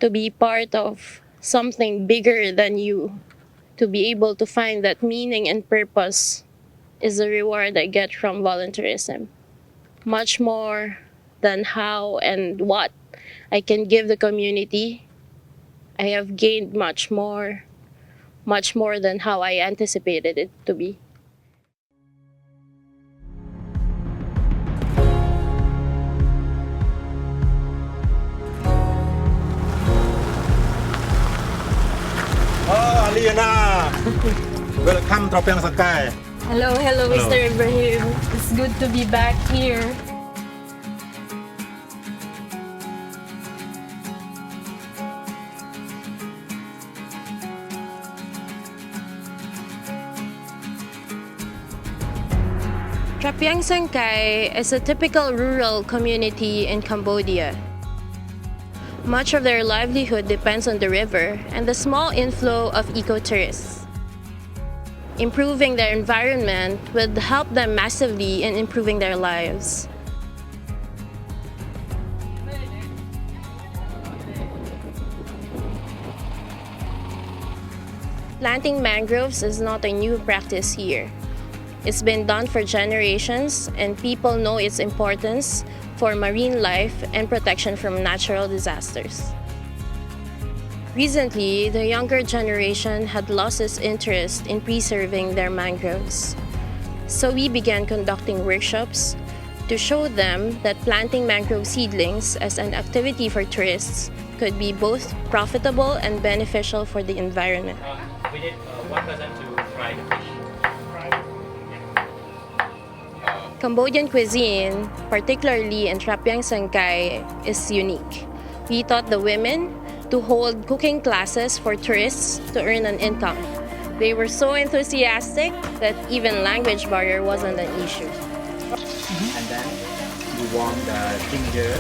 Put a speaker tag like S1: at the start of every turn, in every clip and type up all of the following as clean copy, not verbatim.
S1: to be part of something bigger than you, to be able to find that meaning and purpose is the reward I get from volunteerism. Much more than how and what I can give the community, I have gained much more than how I anticipated it to be.
S2: Oh, Aliana! Welcome to Trapeang Sangkai.
S1: Hello, Mr. Ibrahim. It's good to be back here. Trapeang Sangkai is a typical rural community in Cambodia. Much of their livelihood depends on the river and the small inflow of eco-tourists. Improving their environment would help them massively in improving their lives. Planting mangroves is not a new practice here. It's been done for generations, and people know its importance for marine life and protection from natural disasters. Recently, the younger generation had lost its interest in preserving their mangroves. So we began conducting workshops to show them that planting mangrove seedlings as an activity for tourists could be both profitable and beneficial for the environment.
S3: We need one person to fry the fish.
S1: Cambodian cuisine, particularly in Trapeang Sangkai, is unique. We taught the women to hold cooking classes for tourists to earn an income. They were so enthusiastic that even language barrier wasn't an issue.
S3: And then you warm the ginger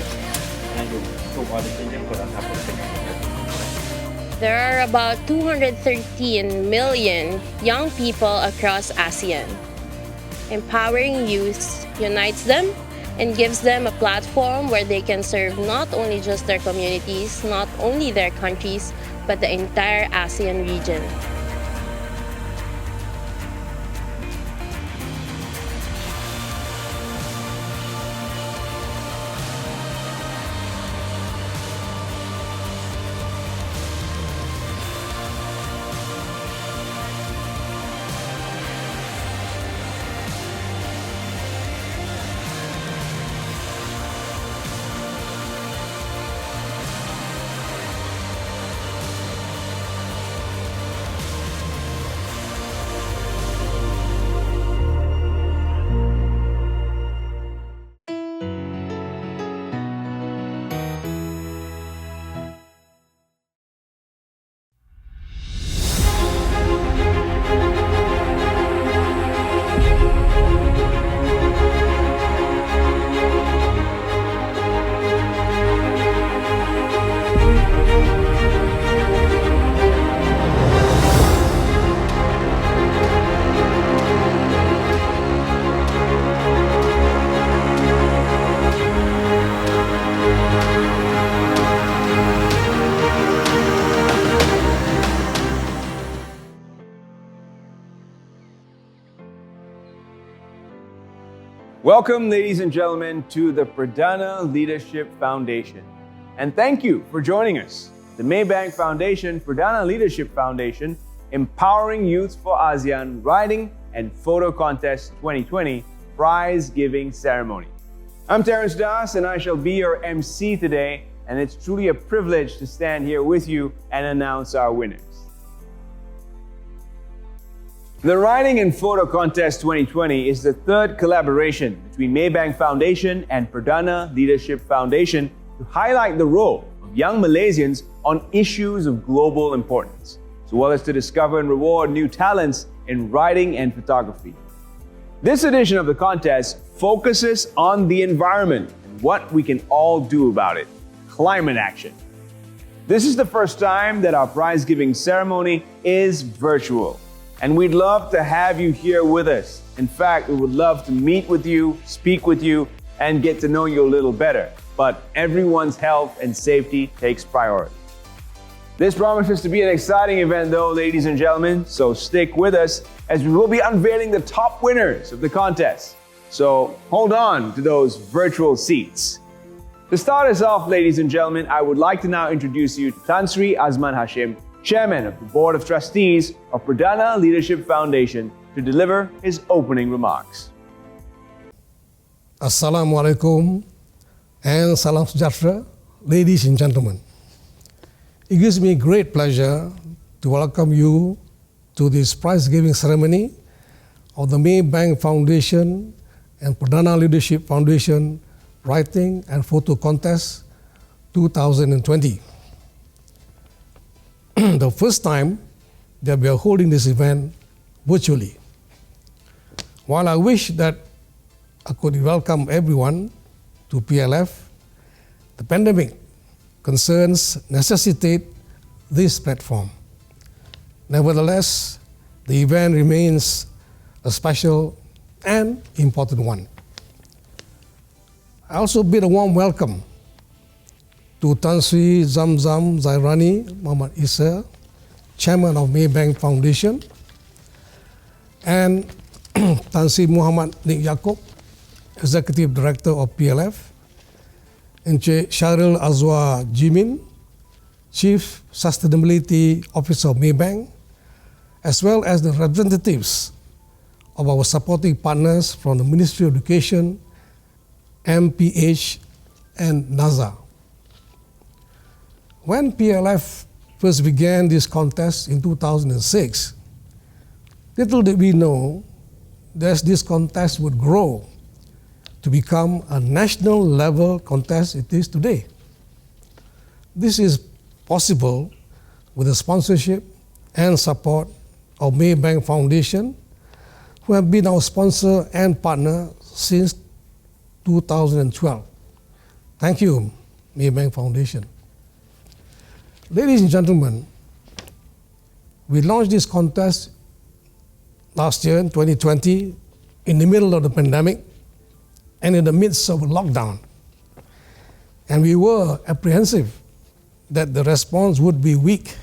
S3: and you cook all the ginger put on top of the ginger.
S1: There are about 213 million young people across ASEAN. Empowering youth unites them and gives them a platform where they can serve not only just their communities, not only their countries, but the entire ASEAN region.
S4: Welcome, ladies and gentlemen, to the Pradana Leadership Foundation. And thank you for joining us. The Maybank Foundation, Pradana Leadership Foundation, Empowering Youth for ASEAN Writing and Photo Contest 2020 Prize Giving Ceremony. I'm Terrence Das, and I shall be your MC today, and it's truly a privilege to stand here with you and announce our winners. The Writing and Photo Contest 2020 is the third collaboration between Maybank Foundation and Pradana Leadership Foundation to highlight the role of young Malaysians on issues of global importance, as well as to discover and reward new talents in writing and photography. This edition of the contest focuses on the environment and what we can all do about it, climate action. This is the first time that our prize-giving ceremony is virtual. And we'd love to have you here with us. In fact, we would love to meet with you, speak with you, and get to know you a little better. But everyone's health and safety takes priority. This promises to be an exciting event though, ladies and gentlemen, so stick with us as we will be unveiling the top winners of the contest. So hold on to those virtual seats. To start us off, ladies and gentlemen, I would like to now introduce you to Tan Sri Azman Hashim, Chairman of the Board of Trustees of Pradana Leadership Foundation, to deliver his opening remarks.
S5: Assalamualaikum and salam sejahtera, ladies and gentlemen. It gives me great pleasure to welcome you to this prize-giving ceremony of the Maybank Foundation and Pradana Leadership Foundation Writing and Photo Contest 2020. The first time that we are holding this event virtually. While I wish that I could welcome everyone to PLF, the pandemic concerns necessitate this platform. Nevertheless, the event remains a special and important one. I also bid a warm welcome to Tan Sri Zamzam Zairani Muhammad Isa, Chairman of Maybank Foundation, and Tan Sri Muhammad Nik Yaakob, Executive Director of PLF, Encik Syaril Azwar Jimin, Chief Sustainability Officer of Maybank, as well as the representatives of our supporting partners from the Ministry of Education, MPH, and NASA. When PLF first began this contest in 2006, little did we know that this contest would grow to become a national level contest it is today. This is possible with the sponsorship and support of Maybank Foundation, who have been our sponsor and partner since 2012. Thank you, Maybank Foundation. Ladies and gentlemen, we launched this contest last year in 2020 in the middle of the pandemic and in the midst of a lockdown. And we were apprehensive that the response would be weak.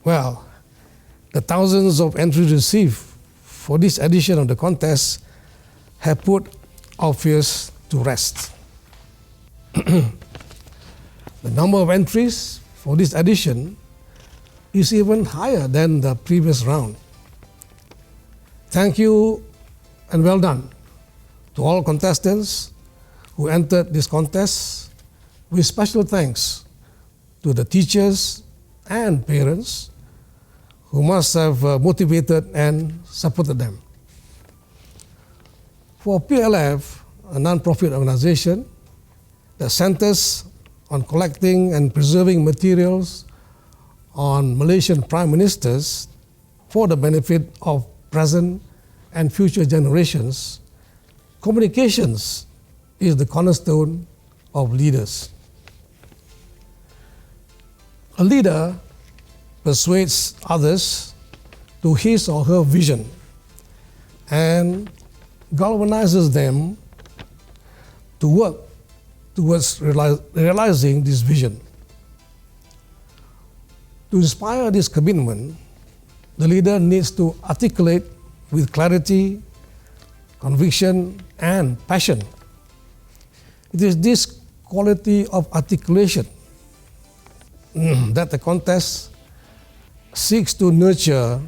S5: Well, the thousands of entries received for this edition of the contest have put our fears to rest. The number of entries for this edition is even higher than the previous round. Thank you and well done to all contestants who entered this contest, with special thanks to the teachers and parents who must have motivated and supported them. For PLF, a non-profit organization that centers on collecting and preserving materials on Malaysian prime ministers for the benefit of present and future generations, communications is the cornerstone of leaders. A leader persuades others to his or her vision and galvanizes them to work towards realizing this vision. To inspire this commitment, the leader needs to articulate with clarity, conviction, and passion. It is this quality of articulation that the contest seeks to nurture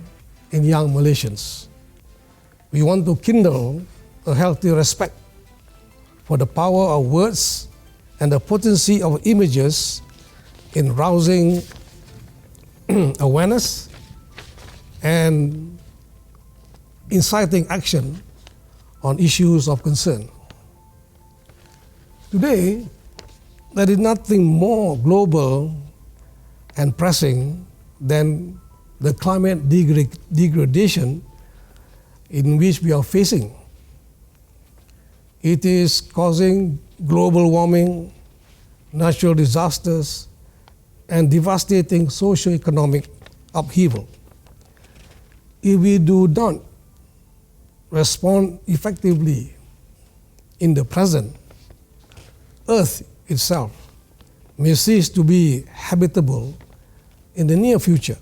S5: in young Malaysians. We want to kindle a healthy respect for the power of words and the potency of images in rousing awareness and inciting action on issues of concern. Today, there is nothing more global and pressing than the climate degradation in which we are facing. It is causing global warming, natural disasters, and devastating socio-economic upheaval. If we do not respond effectively in the present, Earth itself may cease to be habitable in the near future.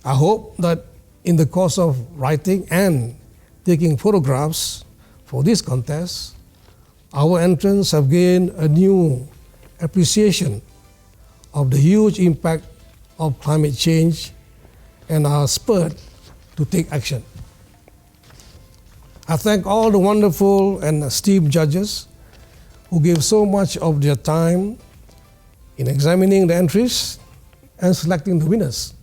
S5: I hope that in the course of writing and taking photographs for this contest, our entrants have gained a new appreciation of the huge impact of climate change and are spurred to take action. I thank all the wonderful and esteemed judges who gave so much of their time in examining the entries and selecting the winners.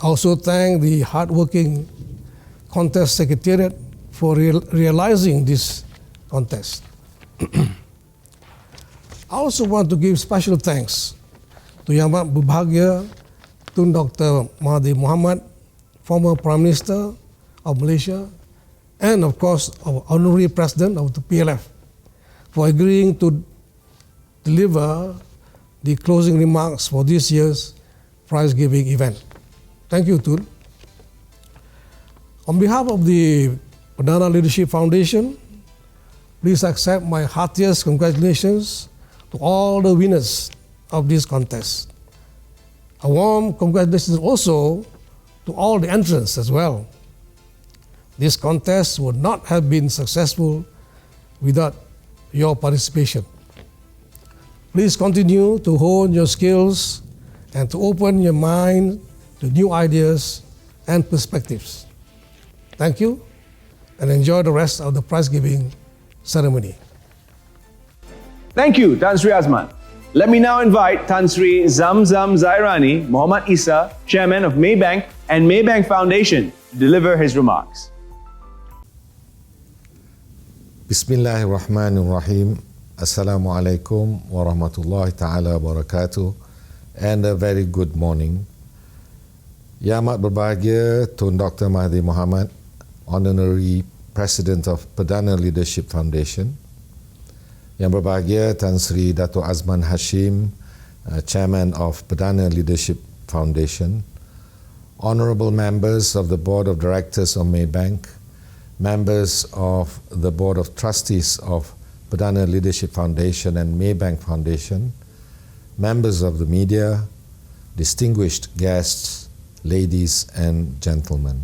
S5: I also thank the hardworking contest secretariat for realizing this contest. I also want to give special thanks to Yang Amat Berbahagia Tun Dr. Mahathir Mohamad, former Prime Minister of Malaysia, and of course our Honorary President of the PLF, for agreeing to deliver the closing remarks for this year's prize-giving event. Thank you, Tun. On behalf of the Perdana Leadership Foundation, please accept my heartiest congratulations to all the winners of this contest. A warm congratulations also to all the entrants as well. This contest would not have been successful without your participation. Please continue to hone your skills and to open your mind to new ideas and perspectives. Thank you, and enjoy the rest of the prize-giving ceremony.
S4: Thank you, Tan Sri Azman. Let me now invite Tan Sri Zamzam Zairani Muhammad Isa, Chairman of Maybank and Maybank Foundation, to deliver his remarks.
S6: Bismillahirrahmanirrahim. Assalamualaikum warahmatullahi ta'ala wabarakatuh, and a very good morning. Yang Amat Berbahagia Tun Dr. Mahathir Mohamad, Honorary President of Perdana Leadership Foundation. Yang Berbahagia Tan Sri Dato' Azman Hashim, Chairman of Perdana Leadership Foundation. Honorable members of the Board of Directors of Maybank, members of the Board of Trustees of Perdana Leadership Foundation and Maybank Foundation, members of the media, distinguished guests, ladies and gentlemen.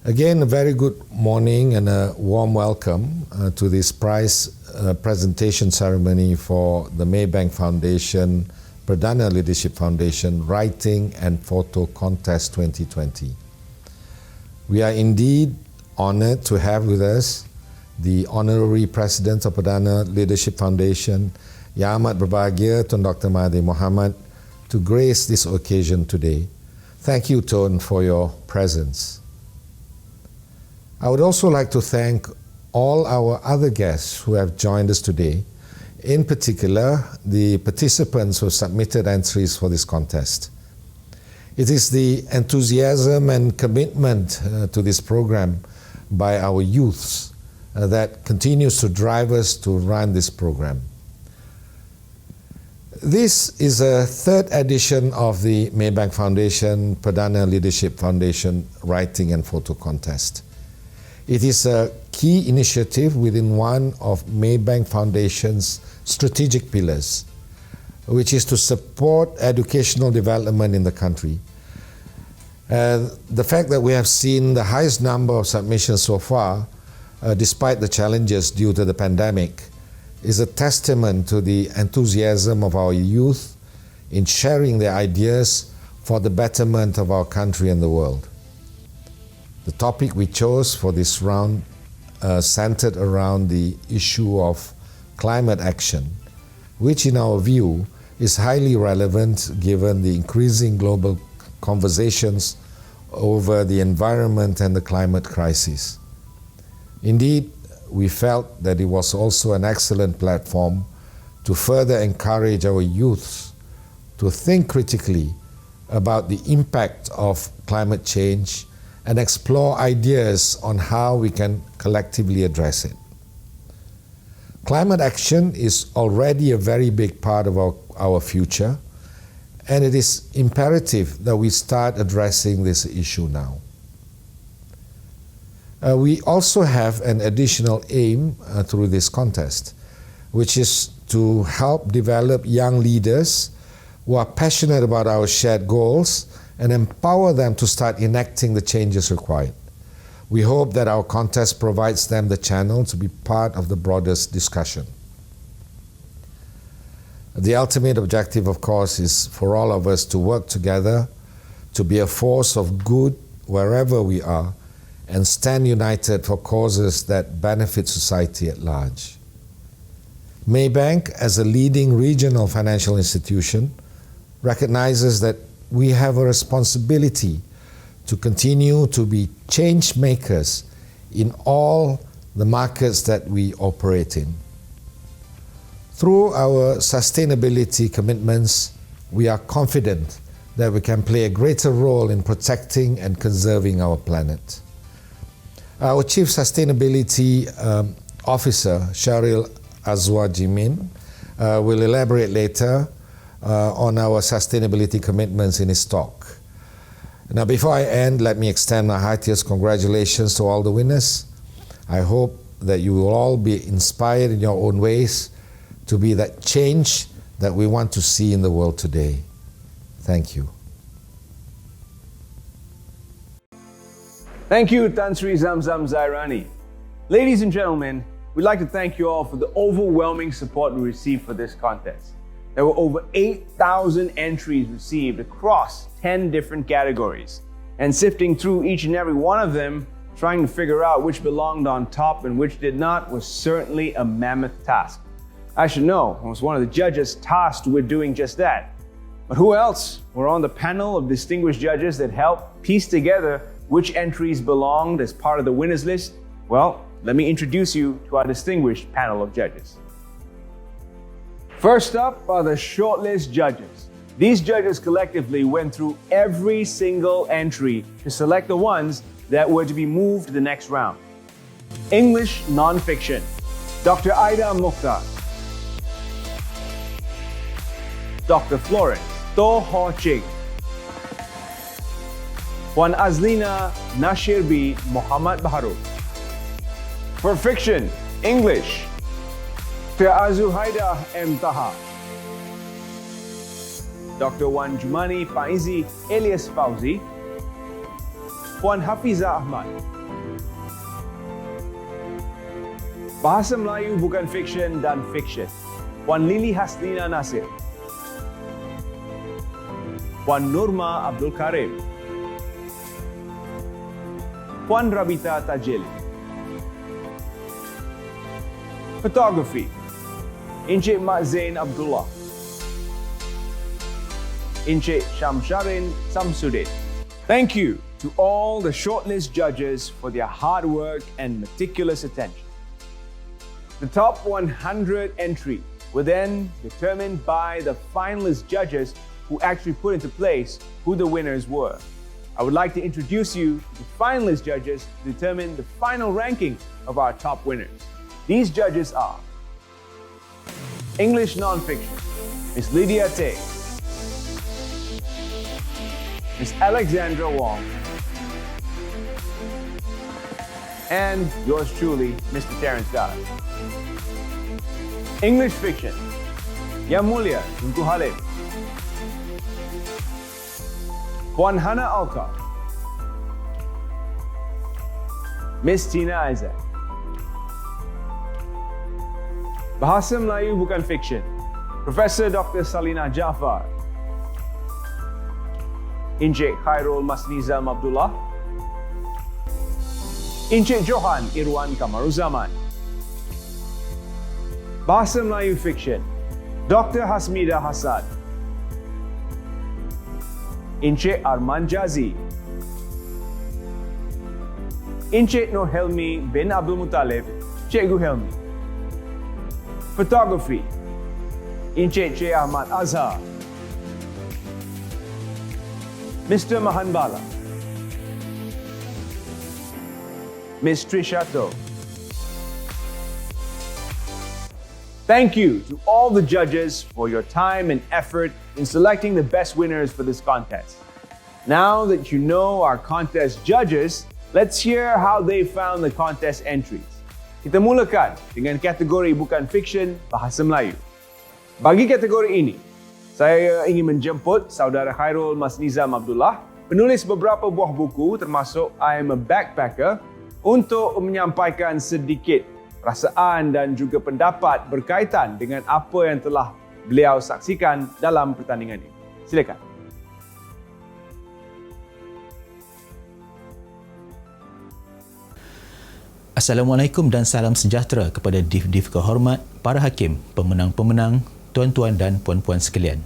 S6: Again, a very good morning and a warm welcome to this prize presentation ceremony for the Maybank Foundation, Perdana Leadership Foundation Writing and Photo Contest 2020. We are indeed honored to have with us the Honorary President of Perdana Leadership Foundation, Yang Amat Berbahagia Tun Dr. Mahathir Mohamad, to grace this occasion today. Thank you, Tun, for your presence. I would also like to thank all our other guests who have joined us today, in particular the participants who submitted entries for this contest. It is the enthusiasm and commitment to this program by our youths that continues to drive us to run this program. This is a third edition of the Maybank Foundation Perdana Leadership Foundation Writing and Photo Contest. It is a key initiative within one of Maybank Foundation's strategic pillars, which is to support educational development in the country. The fact that we have seen the highest number of submissions so far, despite the challenges due to the pandemic, is a testament to the enthusiasm of our youth in sharing their ideas for the betterment of our country and the world. The topic we chose for this round centered around the issue of climate action, which in our view is highly relevant given the increasing global conversations over the environment and the climate crisis. Indeed, we felt that it was also an excellent platform to further encourage our youth to think critically about the impact of climate change and explore ideas on how we can collectively address it. Climate action is already a very big part of our future, and it is imperative that we start addressing this issue now. We also have an additional aim through this contest, which is to help develop young leaders who are passionate about our shared goals and empower them to start enacting the changes required. We hope that our contest provides them the channel to be part of the broader discussion. The ultimate objective, of course, is for all of us to work together, to be a force of good wherever we are, and stand united for causes that benefit society at large. Maybank, as a leading regional financial institution, recognizes that we have a responsibility to continue to be change makers in all the markets that we operate in. Through our sustainability commitments, we are confident that we can play a greater role in protecting and conserving our planet. Our Chief Sustainability Officer, Sharil Azwar Jimin, will elaborate later on our sustainability commitments in his talk. Now, before I end, let me extend my heartiest congratulations to all the winners. I hope that you will all be inspired in your own ways to be that change that we want to see in the world today. Thank you.
S4: Thank you, Tan Sri Zamzam Zairani. Ladies and gentlemen, we'd like to thank you all for the overwhelming support we received for this contest. There were over 8,000 entries received across 10 different categories. And sifting through each and every one of them, trying to figure out which belonged on top and which did not, was certainly a mammoth task. I should know, I was one of the judges tasked with doing just that. But who else were on the panel of distinguished judges that helped piece together which entries belonged as part of the winners list? Well, let me introduce you to our distinguished panel of judges. First up are the shortlist judges. These judges collectively went through every single entry to select the ones that were to be moved to the next round. English non-fiction, Dr. Aida Mukhtar, Dr. Florence To Ho Ching, Puan Azlina Nashirbi Muhammad Baharu. For fiction, English, Dr. Azuhaida M. Taha, Dr. Wan Jumani Faizi Elias Fauzi, Puan Hafiza Ahmad. Bahasa Melayu bukan fiction dan fiction, Puan Lili Haslina Nasir, Puan Nurma Abdul Karim, Puan Rabita Tajili. Photography, Encik Mak Zain Abdullah, Encik Shamsharin Samsudin. Thank you to all the shortlist judges for their hard work and meticulous attention. The top 100 entries were then determined by the finalist judges who actually put into place who the winners were. I would like to introduce you to the finalist judges to determine the final ranking of our top winners. These judges are English non-fiction, Miss Lydia Tay, Miss Alexandra Wong, and yours truly, Mr. Terence Gad. English fiction, Yang Mulia Tunku Halim, Puan Hana Alka, Miss Tina Isaac. Bahasa Melayu bukan fiction, Professor Dr. Salina Jaafar, Encik Khairul Masnizam Abdullah, Encik Johan Irwan Kamaruzaman. Bahasa Melayu fiction, Dr. Hasmida Hassad, Encik Arman Jazi, Encik Nur Helmi bin Abdul Muttalib, Cikgu Helmi. Photography, Encik J. Ahmad Azhar, Mr. Mahan Bala, Miss Trisha To. Thank you to all the judges for your time and effort in selecting the best winners for this contest. Now that you know our contest judges, let's hear how they found the contest entries. Kita mulakan dengan kategori bukan fiksyen bahasa Melayu. Bagi kategori ini, saya ingin menjemput saudara Khairul Masnizam Abdullah, penulis beberapa buah buku termasuk I Am a Backpacker, untuk menyampaikan sedikit perasaan dan juga pendapat berkaitan dengan apa yang telah beliau saksikan dalam pertandingan ini. Silakan.
S7: Assalamualaikum dan salam sejahtera kepada div-div kehormat, para hakim, pemenang-pemenang, tuan-tuan dan puan-puan sekalian.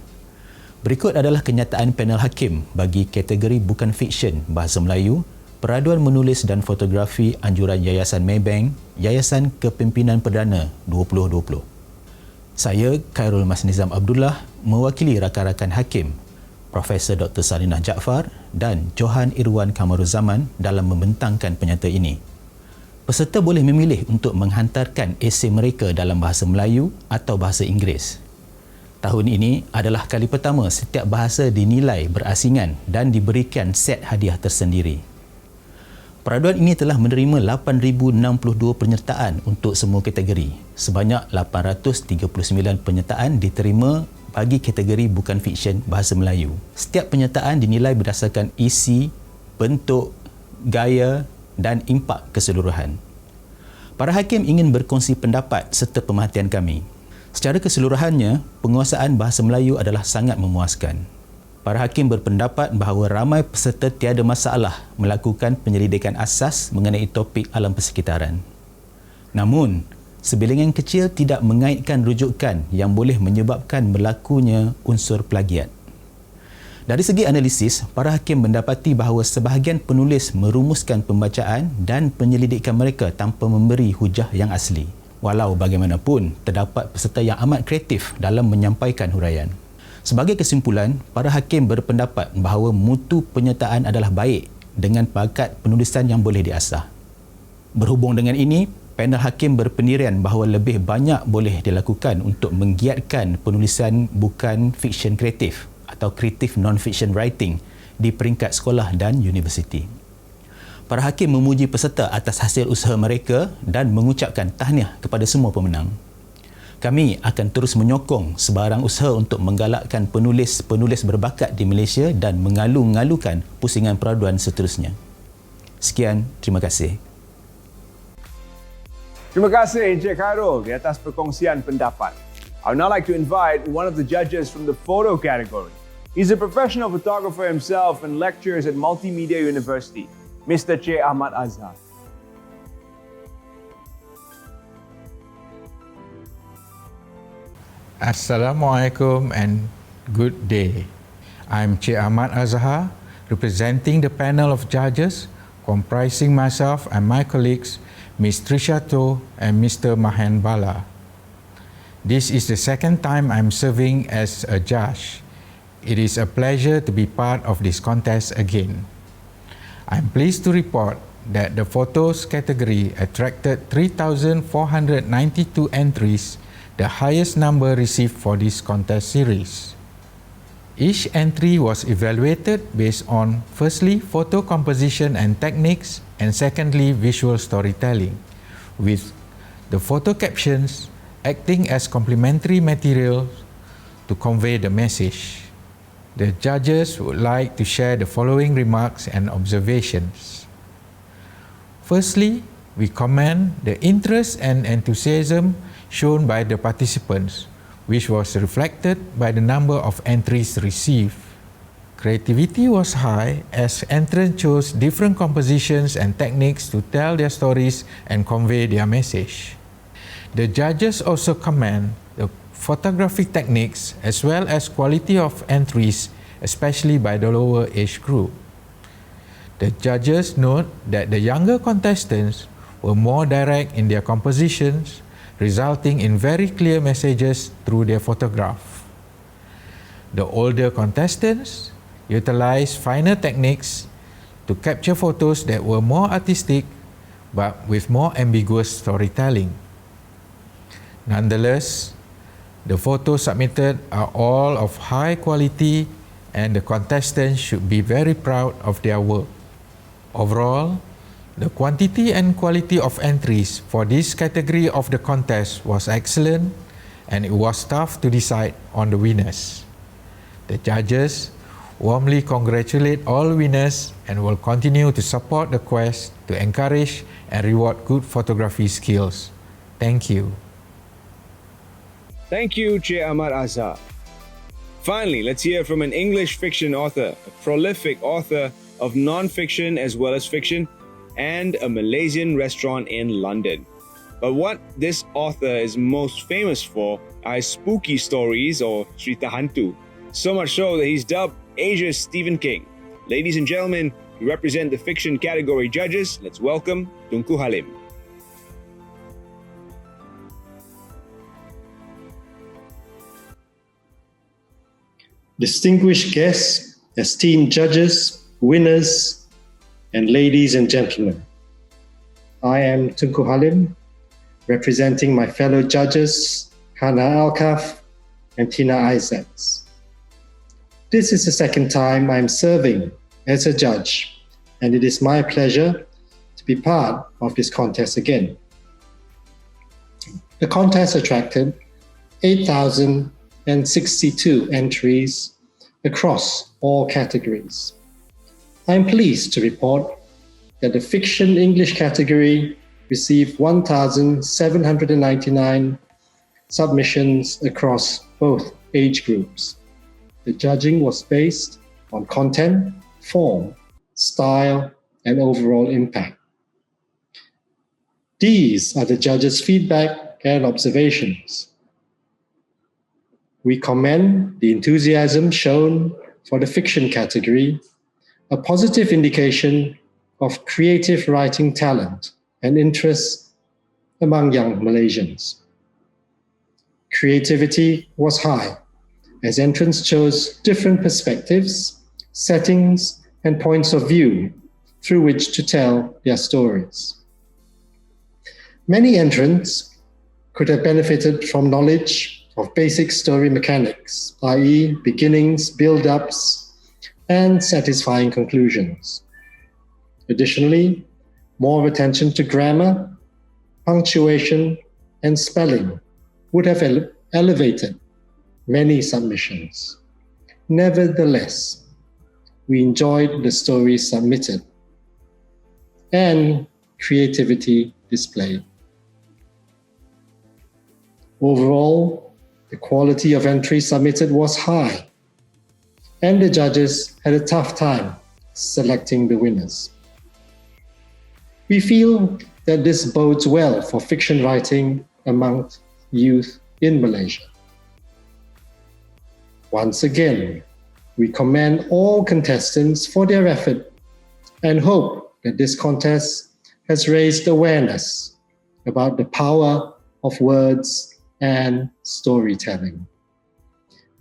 S7: Berikut adalah kenyataan panel hakim bagi kategori bukan fiksyen bahasa Melayu, peraduan menulis dan fotografi anjuran Yayasan Maybank, Yayasan Kepimpinan Perdana 2020. Saya, Khairul Masnizam Abdullah, mewakili rakan-rakan hakim, Profesor Dr. Sarinah Jaafar dan Johan Irwan Kamaruzaman dalam membentangkan penyata ini. Peserta boleh memilih untuk menghantarkan esei mereka dalam bahasa Melayu atau bahasa Inggeris. Tahun ini adalah kali pertama setiap bahasa dinilai berasingan dan diberikan set hadiah tersendiri. Peraduan ini telah menerima 8,062 penyertaan untuk semua kategori. Sebanyak 839 penyertaan diterima bagi kategori bukan fiksyen bahasa Melayu. Setiap penyertaan dinilai berdasarkan isi, bentuk, gaya dan impak keseluruhan. Para hakim ingin berkongsi pendapat serta pemerhatian kami. Secara keseluruhannya, penguasaan bahasa Melayu adalah sangat memuaskan. Para hakim berpendapat bahawa ramai peserta tiada masalah melakukan penyelidikan asas mengenai topik alam persekitaran. Namun, sebilangan kecil tidak mengaitkan rujukan yang boleh menyebabkan berlakunya unsur plagiat. Dari segi analisis, para hakim mendapati bahawa sebahagian penulis merumuskan pembacaan dan penyelidikan mereka tanpa memberi hujah yang asli. Walau bagaimanapun, terdapat peserta yang amat kreatif dalam menyampaikan huraian. Sebagai kesimpulan, para hakim berpendapat bahawa mutu penyertaan adalah baik dengan bakat penulisan yang boleh diasah. Berhubung dengan ini, panel hakim berpendirian bahawa lebih banyak boleh dilakukan untuk menggiatkan penulisan bukan fiksyen kreatif atau creative non-fiction writing di peringkat sekolah dan universiti. Para hakim memuji peserta atas hasil usaha mereka dan mengucapkan tahniah kepada semua pemenang. Kami akan terus menyokong sebarang usaha untuk menggalakkan penulis-penulis berbakat di Malaysia dan mengalu-ngalukan pusingan peraduan seterusnya. Sekian, terima kasih.
S4: Terima kasih Encik Khairul di atas perkongsian pendapat. I would now like to invite one of the judges from the photo category. He's a professional photographer himself and lectures at Multimedia University, Mr. Cik Ahmad Azhar.
S8: Assalamualaikum and good day. I'm Cik Ahmad Azhar, representing the panel of judges comprising myself and my colleagues, Ms. Trisha To and Mr. Mahen Bala. This is the second time I'm serving as a judge. It is a pleasure to be part of this contest again. I'm pleased to report that the photos category attracted 3,492 entries, the highest number received for this contest series. Each entry was evaluated based on, firstly, photo composition and techniques, and secondly, visual storytelling, with the photo captions acting as complementary material to convey the message. The judges would like to share the following remarks and observations. Firstly, we commend the interest and enthusiasm shown by the participants, which was reflected by the number of entries received. Creativity was high as entrants chose different compositions and techniques to tell their stories and convey their message. The judges also commend the photographic techniques as well as quality of entries, especially by the lower age group. The judges note that the younger contestants were more direct in their compositions, resulting in very clear messages through their photograph. The older contestants utilized finer techniques to capture photos that were more artistic but with more ambiguous storytelling. Nonetheless, the photos submitted are all of high quality and the contestants should be very proud of their work. Overall, The quantity and quality of entries for this category of the contest was excellent, and it was tough to decide on the winners. The judges warmly congratulate all winners and will continue to support the quest to encourage and reward good photography skills. Thank you.
S4: Thank you, Cik Ahmad Azhar. Finally, let's hear from an English fiction author, a prolific author of non-fiction as well as fiction, and a Malaysian restaurant in London. But what this author is most famous for are his spooky stories or cerita hantu, so much so that he's dubbed Asia's Stephen King. Ladies and gentlemen, to represent the fiction category judges, let's welcome Tunku Halim.
S9: Distinguished guests, esteemed judges, winners, and ladies and gentlemen. I am Tunku Halim, representing my fellow judges, Hana Alkaf and Tina Isaacs. This is the second time I'm serving as a judge, and it is my pleasure to be part of this contest again. The contest attracted 8,062 entries across all categories. I'm pleased to report that the fiction English category received 1,799 submissions across both age groups. The judging was based on content, form, style, and overall impact. These are the judges' feedback and observations. We commend the enthusiasm shown for the fiction category, a positive indication of creative writing talent and interest among young Malaysians. Creativity was high, as entrants chose different perspectives, settings, and points of view through which to tell their stories. Many entrants could have benefited from knowledge of basic story mechanics, i.e. beginnings, build-ups, and satisfying conclusions. Additionally, more attention to grammar, punctuation, and spelling would have elevated many submissions. Nevertheless, we enjoyed the stories submitted and creativity displayed. Overall, the quality of entries submitted was high, and the judges had a tough time selecting the winners. We feel that this bodes well for fiction writing among youth in Malaysia. Once again, we commend all contestants for their effort and hope that this contest has raised awareness about the power of words and storytelling.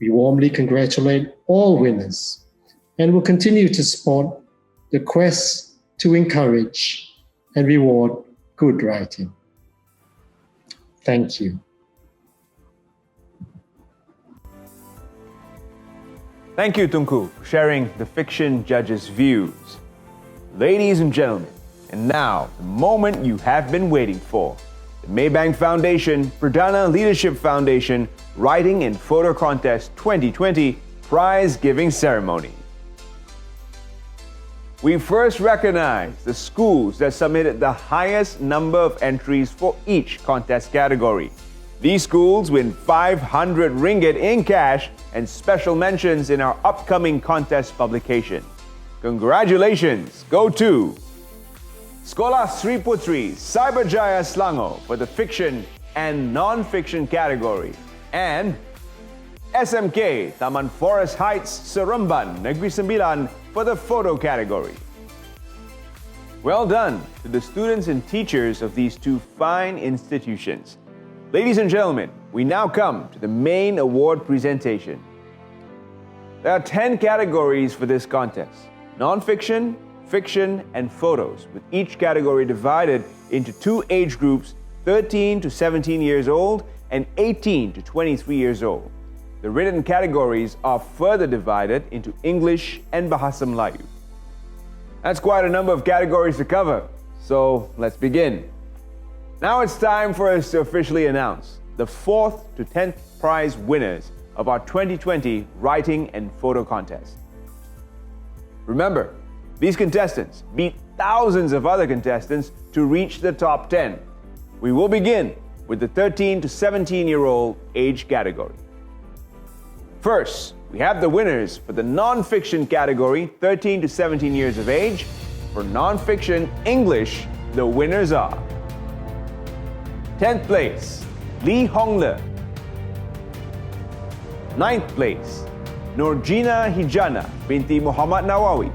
S9: We warmly congratulate all winners and will continue to support the quest to encourage and reward good writing. Thank you.
S4: Thank you, Tunku, for sharing the fiction judges' views. Ladies and gentlemen, and now the moment you have been waiting for. The Maybank Foundation Perdana Leadership Foundation Writing and Photo Contest 2020 Prize Giving Ceremony. We first recognize the schools that submitted the highest number of entries for each contest category. These schools win 500 ringgit in cash and special mentions in our upcoming contest publication. Congratulations go to Sekolah Sri Putri Cyberjaya Selangor for the fiction and non-fiction category, and SMK Taman Forest Heights Seremban Negeri Sembilan for the photo category. Well done to the students and teachers of these two fine institutions. Ladies and gentlemen, we now come to the main award presentation. There are 10 categories for this contest: non-fiction, fiction, and photos, with each category divided into two age groups, 13 to 17 years old and 18 to 23 years old. The written categories are further divided into English and Bahasa Melayu. That's quite a number of categories to cover. So let's begin. Now it's time for us to officially announce the 4th to 10th prize winners of our 2020 writing and photo contest. Remember, these contestants beat thousands of other contestants to reach the top 10. We will begin with the 13 to 17-year-old age category. First, we have the winners for the non-fiction category, 13 to 17 years of age. For non-fiction English, the winners are 10th place, Lee Hongle. 9th place, Nurjina Hijana binti Muhammad Nawawi.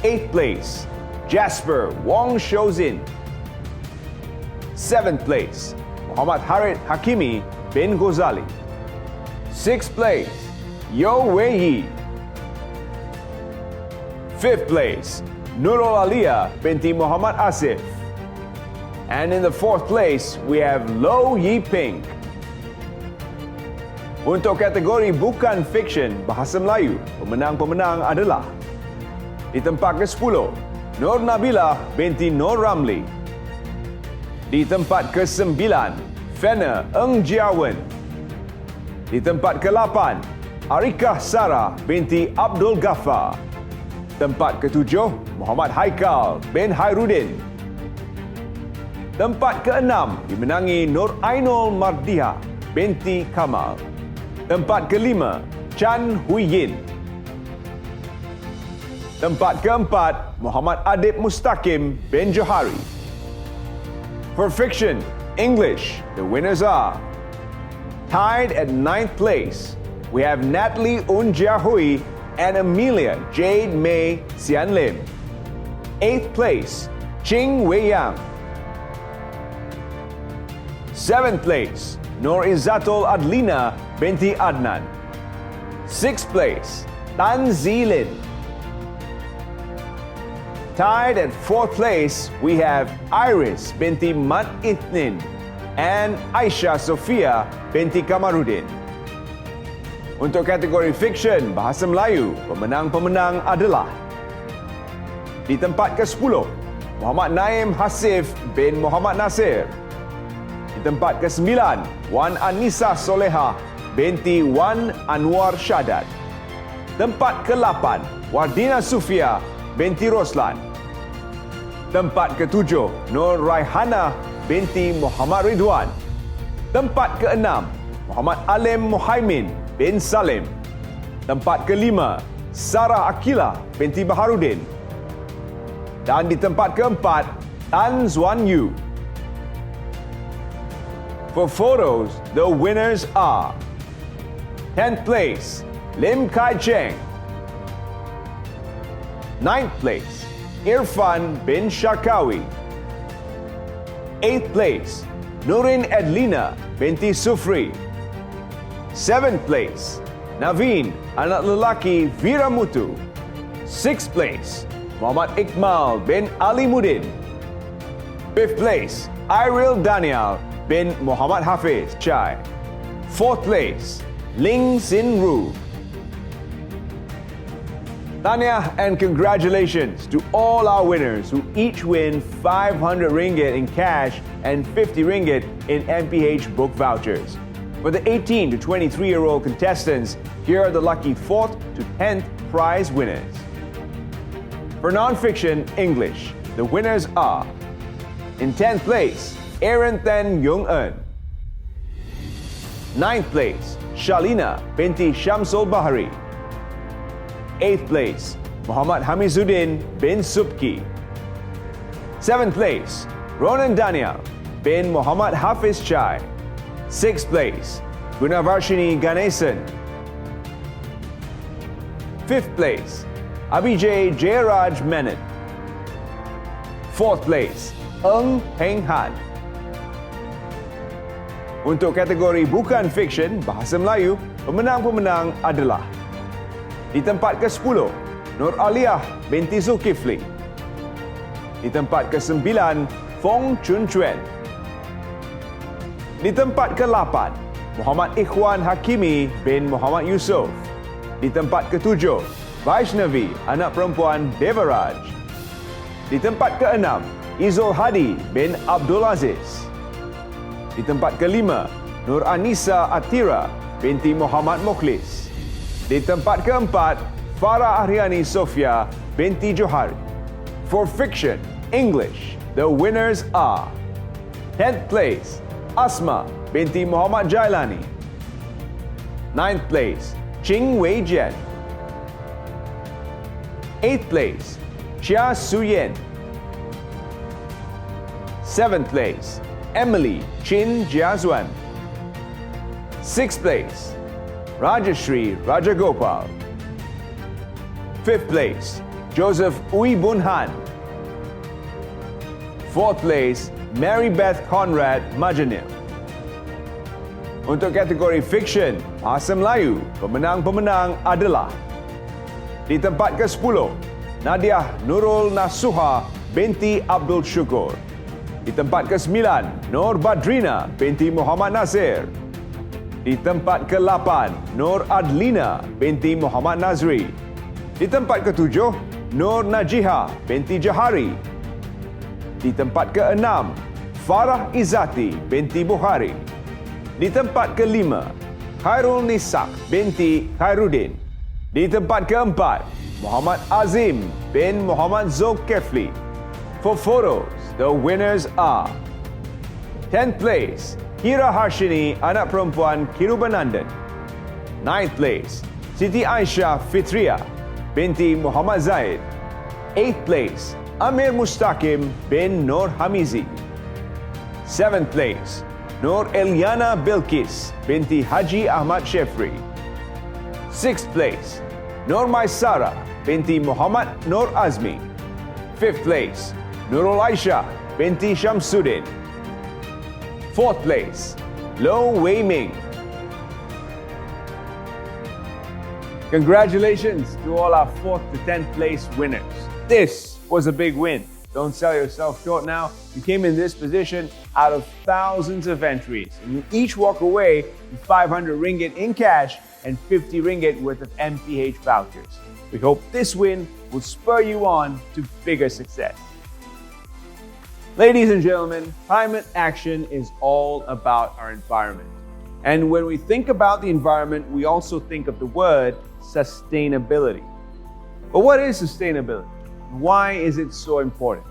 S4: 8th place, Jasper Wong Shozin. 7th place, Muhammad Harit Hakimi bin Ghazali. 6th place, Yo Wei Yi. 5th place, Nurul Aliyah binti Muhammad Asif. And in the 4th place, we have Lo Yi Ping. Untuk kategori bukan fiction bahasa Melayu, pemenang-pemenang adalah di tempat ke-10, Nur Nabila binti Nur Ramli. Di tempat ke-9, Fena Eng Jiawen. Di tempat ke-8, Arikah Sarah binti Abdul Ghaffar. Tempat ke-7, Muhammad Haikal bin Hairudin. Tempat ke-6 dimenangi Nur Ainul Mardiha binti Kamal. Tempat ke-5, Chan Huiyin. Tempat ke-4, Muhammad Adib Mustaqim bin Johari. For fiction, English, the winners are tied at 9th place. We have Natalie Unjia Hui and Amelia Jade May Sian Lim. 8th place, Ching Wei Yang. 7th place, Nur Izzatul Adlina binti Adnan. 6th place, Tan Zilin. Tied at 4th place, we have Iris binti Mat Ithnin and Aisha Sofia binti Kamarudin. Untuk kategori fiction bahasa Melayu, pemenang-pemenang adalah di tempat ke-10, Muhammad Naim Hasif bin Muhammad Nasir. Di tempat ke-9, Wan Anissa Soleha binti Wan Anwar Syadat. Tempat ke-8, Wardina Sufia binti Roslan. Tempat ke-7, Nur Raihana binti Muhammad Ridwan. Tempat ke-6, Muhammad Alim Muhaimin bin Salim. Tempat ke-5, Sarah Akila binti Baharudin. Dan di tempat ke-4, Tan Zuan Yu. For photos, the winners are 10th place, Lim Kai Cheng. 9th place, Irfan bin Sharkawi. 8th place, Nurin Edlina binti Sufri. 7th place, Naveen anak lelaki Viramutu. 6th place, Muhammad Iqmal bin Ali Mudin. 5th place, Iril Daniel bin Muhammad Hafiz Chai. 4th place, Ling Sin Ru. Tahniah and congratulations to all our winners who each win 500 ringgit in cash and 50 ringgit in MPH book vouchers. For the 18 to 23-year-old contestants, here are the lucky 4th to 10th prize winners. For non-fiction English, the winners are in 10th place, Aaron Then Yung Eun. 9th place, Shalina binti Shamsul Bahari. 8th place, Muhammad Hamizuddin bin Subki. 7th place, Ronan Daniel bin Muhammad Hafiz Chai. 6th place, Gunavarshini Ganesan. 5th place, Abhijay Jayaraj Menon. 4th place, Eng Heng Han. Untuk kategori bukan fiction bahasa Melayu, pemenang-pemenang adalah di tempat ke-10, Nur Aliyah binti Zulkifli. Di tempat ke-9, Fong Chun Chuen. Di tempat ke-8, Muhammad Ikhwan Hakimi bin Muhammad Yusof. Di tempat ke-7, Vaishnavi, anak perempuan Devaraj. Di tempat ke-6, Izul Hadi bin Abdul Aziz. Di tempat kelima, Nur Anissa Atira binti Muhammad Mukhlis. Di tempat keempat, Farah Aryani Sofia binti Johari. For fiction, English, the winners are 10th place, Asma binti Muhammad Jailani. 9th place, Ching Wei Jian. 8th place, Chia Suyen. 7th place, Emily Chin Jiazuan. 6th place, Rajashri Rajagopal. 5th place, Joseph Ui Bunhan. 4th place, Mary Beth Conrad Majanil. Untuk kategori fiction, Bahasa Melayu, pemenang-pemenang adalah di tempat ke-10, Nadia Nurul Nasuha binti Abdul Syukur. Di tempat ke-9, Nur Badrina binti Muhammad Nasir. Di tempat ke-8, Nur Adlina binti Muhammad Nazri. Di tempat ke-7, Nur Najiha binti Jahari. Di tempat ke-6, Farah Izzati binti Bukhari. Di tempat ke-5, Khairul Nisak binti Khairuddin. Di tempat ke-4, Muhammad Azim bin Muhammad Zulkifli. For photos, the winners are 10th place, Hira Harshini anak perempuan Kirubanandan. 9th place, Siti Aisyah Fitria binti Muhammad Zaid. 8th place, Amir Mustaqim bin Nur Hamizi. 7th place, Nur Eliana Bilkis binti Haji Ahmad Shefri. 6th place, Nur Maisara binti Muhammad Nur Azmi. 5th place, Nurul Aisha binti Shamsuddin. 4th place, Lo Wei Ming. Congratulations to all our 4th to 10th place winners. This was a big win. Don't sell yourself short now. You came in this position out of thousands of entries, and you each walk away with 500 ringgit in cash and 50 ringgit worth of MPH vouchers. We hope this win will spur you on to bigger success. Ladies and gentlemen, climate action is all about our environment. And when we think about the environment, we also think of the word sustainability. But what is sustainability? Why is it so important?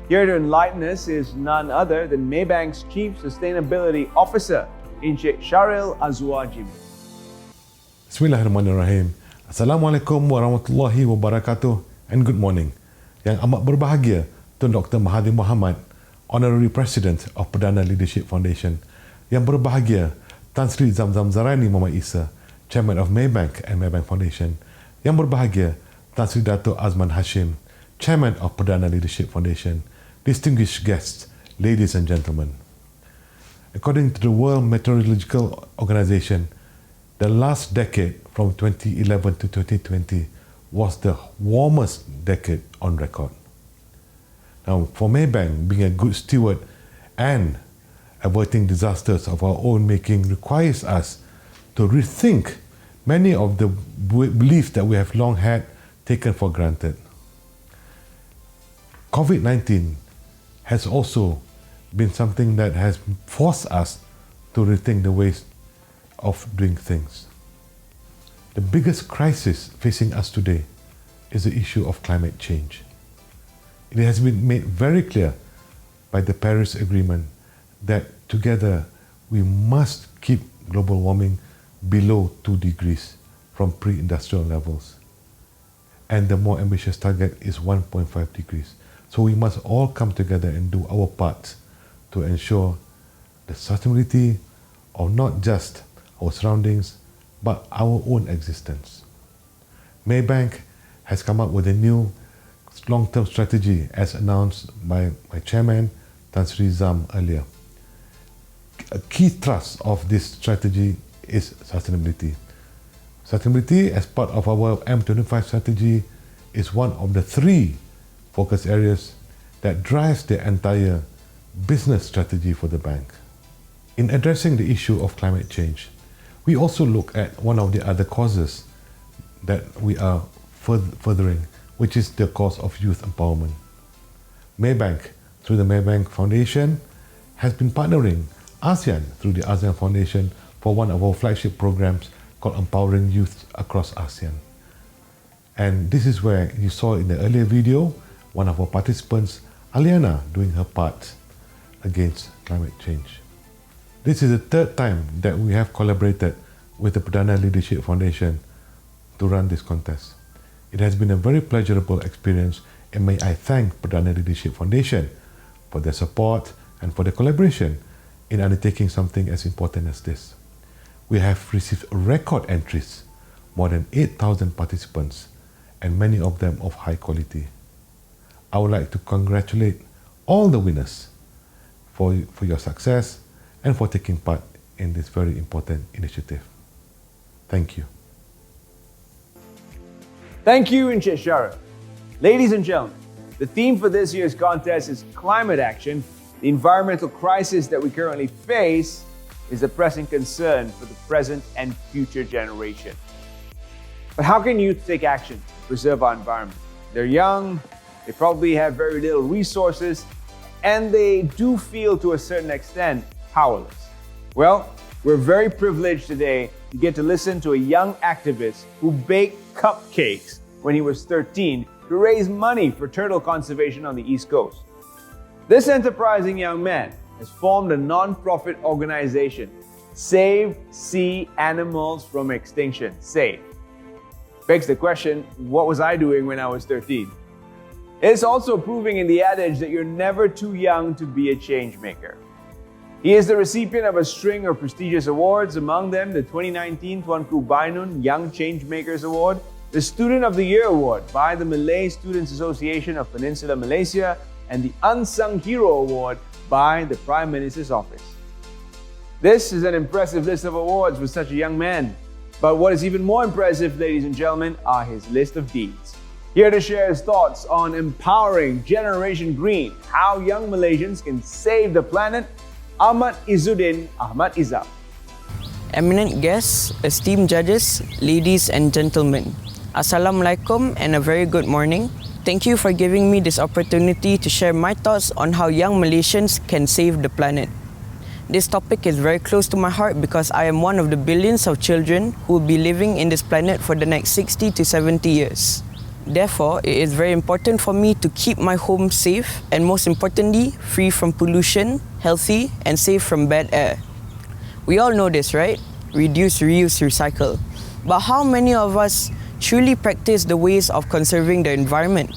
S4: Here to enlighten us is none other than Maybank's Chief Sustainability Officer, Encik Sharil Azwar Jimmy.
S10: Bismillahirrahmanirrahim. Assalamualaikum warahmatullahi wabarakatuh and good morning. Yang amat berbahagia, Tun Dr. Mahathir Mohamad, Honorary President of Perdana Leadership Foundation. Yang berbahagia, Tan Sri Zamzam Zarani Muhammad Isa, Chairman of Maybank and Maybank Foundation. Yang berbahagia, Tan Sri Dato' Azman Hashim, Chairman of Perdana Leadership Foundation. Distinguished guests, ladies and gentlemen. According to the World Meteorological Organization, the last decade from 2011 to 2020 was the warmest decade on record. Now, for Maybank, being a good steward and averting disasters of our own making requires us to rethink many of the beliefs that we have long had taken for granted. COVID-19 has also been something that has forced us to rethink the ways of doing things. The biggest crisis facing us today is the issue of climate change. It has been made very clear by the Paris Agreement that together we must keep global warming below 2 degrees from pre-industrial levels. And the more ambitious target is 1.5 degrees. So we must all come together and do our part to ensure the sustainability of not just our surroundings, but our own existence. Maybank has come up with a new long-term strategy as announced by my chairman, Tan Sri Zam, earlier. A key thrust of this strategy is sustainability. Sustainability as part of our M25 strategy is one of the 3 focus areas that drives the entire business strategy for the bank. In addressing the issue of climate change, we also look at one of the other causes that we are furthering, which is the cause of youth empowerment. Maybank, through the Maybank Foundation, has been partnering ASEAN through the ASEAN Foundation for one of our flagship programs called Empowering Youth Across ASEAN. And this is where you saw in the earlier video, one of our participants, Aliana, doing her part against climate change. This is the third time that we have collaborated with the Perdana Leadership Foundation to run this contest. It has been a very pleasurable experience, and may I thank Perdana Leadership Foundation for their support and for their collaboration in undertaking something as important as this. We have received record entries, more than 8,000 participants, and many of them of high quality. I would like to congratulate all the winners for your success and for taking part in this very important initiative. Thank you.
S4: Thank you, Encik Shara. Ladies and gentlemen, the theme for this year's contest is climate action. The environmental crisis that we currently face is a pressing concern for the present and future generation. But how can youth take action to preserve our environment? They're young, they probably have very little resources, and they do feel to a certain extent powerless. Well, we're very privileged today to get to listen to a young activist who baked cupcakes when he was 13 to raise money for turtle conservation on the East Coast. This enterprising young man has formed a non-profit organization, Save Sea Animals from Extinction, SAVE. Begs the question, what was I doing when I was 13? It's also proving in the adage that you're never too young to be a change maker. He is the recipient of a string of prestigious awards, among them the 2019 Tuanku Bainun Young Changemakers Award, the Student of the Year Award by the Malay Students Association of Peninsular Malaysia, and the Unsung Hero Award by the Prime Minister's Office. This is an impressive list of awards for such a young man. But what is even more impressive, ladies and gentlemen, are his list of deeds. Here to share his thoughts on empowering Generation Green, how young Malaysians can save the planet, Ahmad Izzuddin Ahmad Izzab.
S11: Eminent guests, esteemed judges, ladies and gentlemen, Assalamualaikum and a very good morning. Thank you for giving me this opportunity to share my thoughts on how young Malaysians can save the planet. This topic is very close to my heart because I am one of the billions of children who will be living in this planet for the next 60 to 70 years. Therefore, it is very important for me to keep my home safe and, most importantly, free from pollution, healthy and safe from bad air. We all know this, right? Reduce, reuse, recycle. But how many of us truly practice the ways of conserving the environment?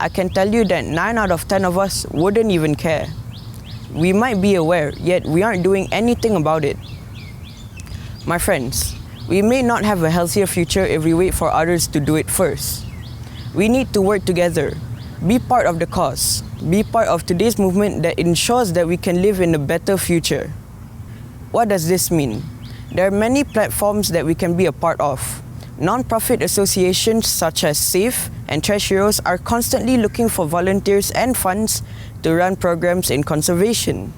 S11: I can tell you that 9 out of 10 of us wouldn't even care. We might be aware, yet we aren't doing anything about it. My friends, we may not have a healthier future if we wait for others to do it first. We need to work together, be part of the cause, be part of today's movement that ensures that we can live in a better future. What does this mean? There are many platforms that we can be a part of. Non-profit associations such as SAFE and Trash Heroes are constantly looking for volunteers and funds to run programs in conservation.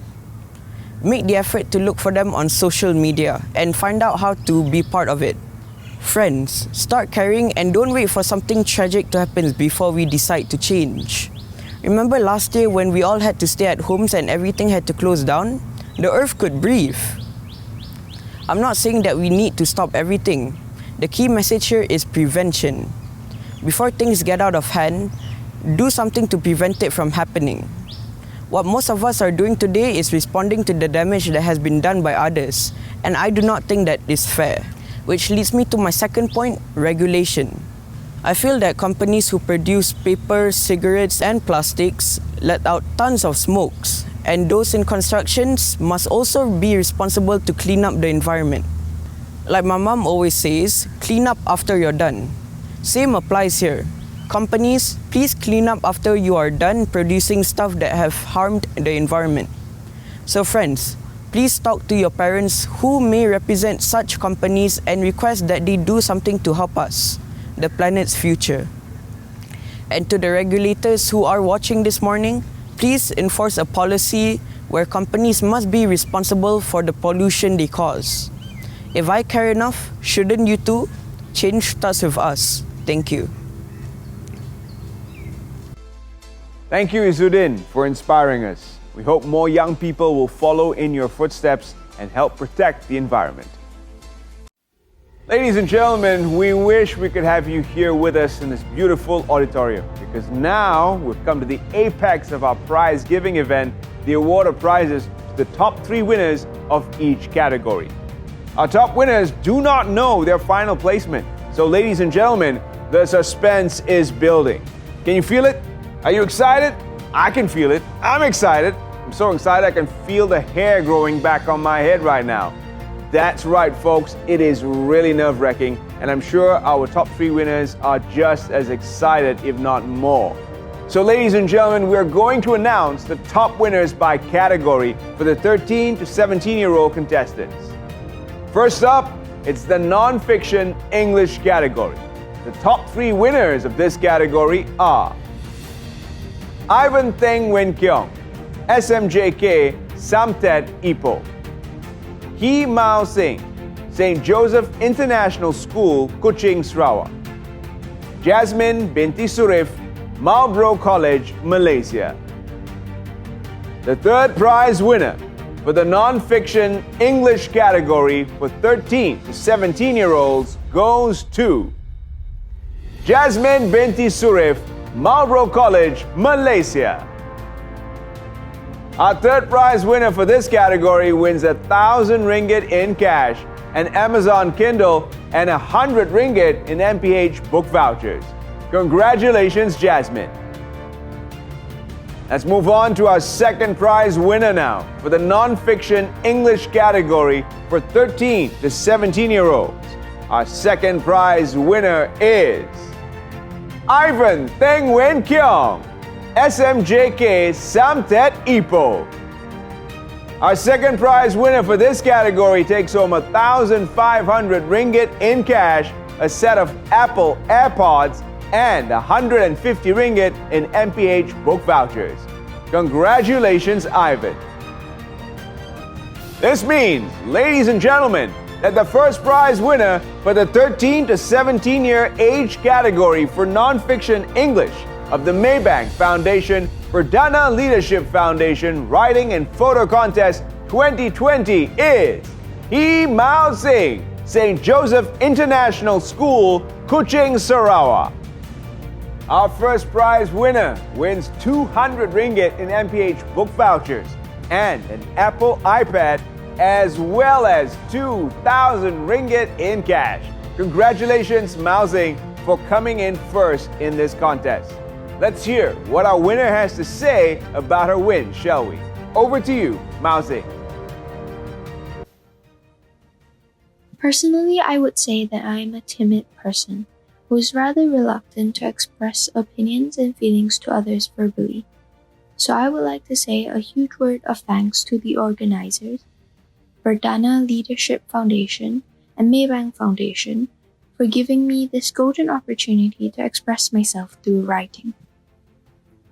S11: Make the effort to look for them on social media and find out how to be part of it. Friends, start caring and don't wait for something tragic to happen before we decide to change. Remember last year when we all had to stay at homes and everything had to close down? The earth could breathe. I'm not saying that we need to stop everything. The key message here is prevention. Before things get out of hand, do something to prevent it from happening. What most of us are doing today is responding to the damage that has been done by others, and I do not think that is fair. Which leads me to my second point, regulation. I feel that companies who produce paper, cigarettes and plastics let out tons of smokes, and those in constructions must also be responsible to clean up the environment. Like my mom always says, clean up after you're done. Same applies here. Companies, please clean up after you are done producing stuff that have harmed the environment. So friends, please talk to your parents who may represent such companies and request that they do something to help us, the planet's future. And to the regulators who are watching this morning, please enforce a policy where companies must be responsible for the pollution they cause. If I care enough, shouldn't you too? Change starts with us. Thank you.
S4: Thank you, Izzuddin, for inspiring us. We hope more young people will follow in your footsteps and help protect the environment. Ladies and gentlemen, we wish we could have you here with us in this beautiful auditorium, because now we've come to the apex of our prize giving event, the award of prizes to the top 3 winners of each category. Our top winners do not know their final placement. So ladies and gentlemen, the suspense is building. Can you feel it? Are you excited? I can feel it. I'm excited. I'm so excited I can feel the hair growing back on my head right now. That's right, folks. It is really nerve-wracking, and I'm sure our top 3 winners are just as excited, if not more. So ladies and gentlemen, we're going to announce the top winners by category for the 13 to 17-year-old contestants. First up, it's the non-fiction English category. The top 3 winners of this category are Ivan Theng Wen Keong, SMJK, Samtet Ipoh. Hee Mao Singh, St. Joseph International School, Kuching, Sarawak. Jasmine Binti Surif, Marlborough College, Malaysia. The third prize winner for the non-fiction English category for 13 to 17-year-olds goes to Jasmine Binti Surif, Marlborough College, Malaysia. Our third prize winner for this category wins 1,000 ringgit in cash, an Amazon Kindle, and 100 ringgit in MPH book vouchers. Congratulations, Jasmine. Let's move on to our second prize winner now for the non-fiction English category for 13 to 17-year-olds. Our second prize winner is Ivan Theng Wen Keong, SMJK, Samtet Ipoh. Our second prize winner for this category takes home 1,500 ringgit in cash, a set of Apple AirPods, and 150 ringgit in MPH book vouchers. Congratulations, Ivan. This means, ladies and gentlemen, that the first prize winner for the 13 to 17-year age category for non-fiction English of the Maybank Foundation Perdana Leadership Foundation Writing and Photo Contest 2020 is Hee Mao Singh, St. Joseph International School, Kuching, Sarawak. Our first prize winner wins 200 ringgit in MPH book vouchers and an Apple iPad, as well as 2,000 ringgit in cash. Congratulations, Mao Singh, for coming in first in this contest. Let's hear what our winner has to say about her win, shall we? Over to you, Mao Singh.
S12: Personally, I would say that I am a timid person who is rather reluctant to express opinions and feelings to others verbally. So I would like to say a huge word of thanks to the organizers, Perdana Leadership Foundation and Maybank Foundation, for giving me this golden opportunity to express myself through writing.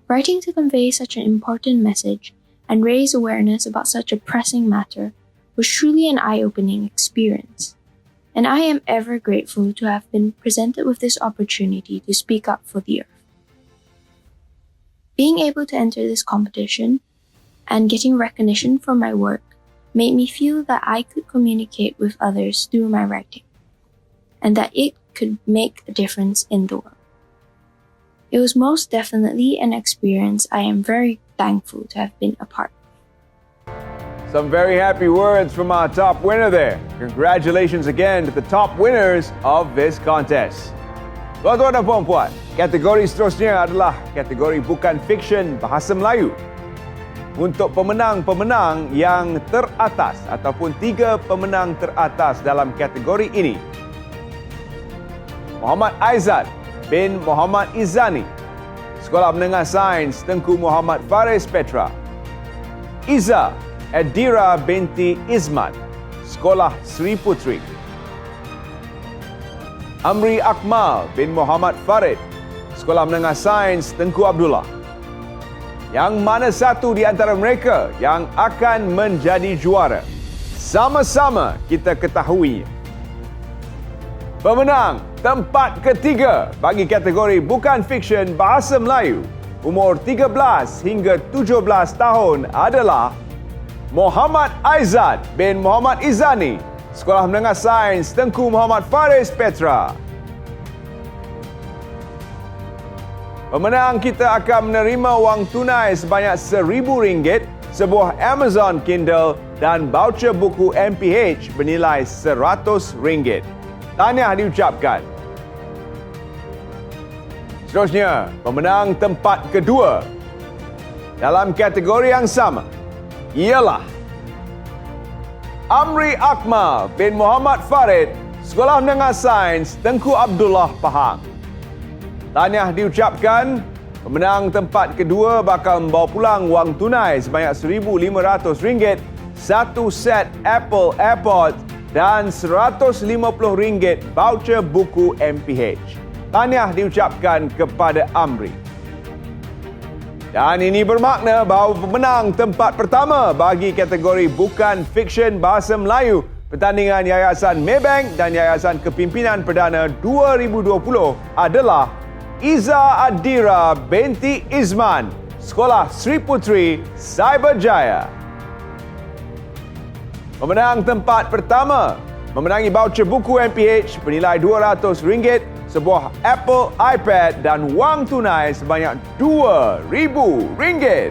S12: Writing to convey such an important message and raise awareness about such a pressing matter was truly an eye-opening experience, and I am ever grateful to have been presented with this opportunity to speak up for the earth. Being able to enter this competition and getting recognition for my work made me feel that I could communicate with others through my writing, and that it could make a difference in the world. It was most definitely an experience I am very thankful to have been a part of.
S4: Some very happy words from our top winner there. Congratulations again to the top winners of this contest. Tuan-tuan dan puan-puan, kategori seterusnya adalah kategori bukan fiksyen bahasa Melayu. Untuk pemenang-pemenang yang teratas ataupun 3 pemenang teratas dalam kategori ini, Muhammad Aizat bin Muhammad Izani, Sekolah Menengah Sains Tengku Muhammad Faris Petra. Iza Adira binti Izmat, Sekolah Sri Putri. Amri Akmal bin Muhammad Farid, Sekolah Menengah Sains Tengku Abdullah. Yang mana satu di antara mereka yang akan menjadi juara? Sama-sama kita ketahui. Pemenang tempat ketiga bagi kategori bukan fiksyen bahasa Melayu umur 13 hingga 17 tahun adalah Muhammad Aizad bin Muhammad Izani, Sekolah Menengah Sains Tengku Muhammad Faris Petra. Pemenang kita akan menerima wang tunai sebanyak RM1,000, sebuah Amazon Kindle dan voucher buku MPH bernilai RM100. Tahniah diucapkan. Seterusnya, pemenang tempat kedua dalam kategori yang sama ialah Amri Akmal bin Muhammad Farid, Sekolah Menengah Sains Tengku Abdullah Pahang. Tahniah diucapkan, pemenang tempat kedua bakal membawa pulang wang tunai sebanyak RM1,500, satu set Apple AirPods dan RM150 voucher buku MPH. Tahniah diucapkan kepada Amri. Dan ini bermakna bahawa pemenang tempat pertama bagi kategori bukan fiksyen bahasa Melayu pertandingan Yayasan Maybank dan Yayasan Kepimpinan Perdana 2020 adalah Iza Adira binti Izman, Sekolah Sri Putri, Cyberjaya. Pemenang tempat pertama memenangi voucher buku MPH bernilai RM200, sebuah Apple iPad dan wang tunai sebanyak RM2,000.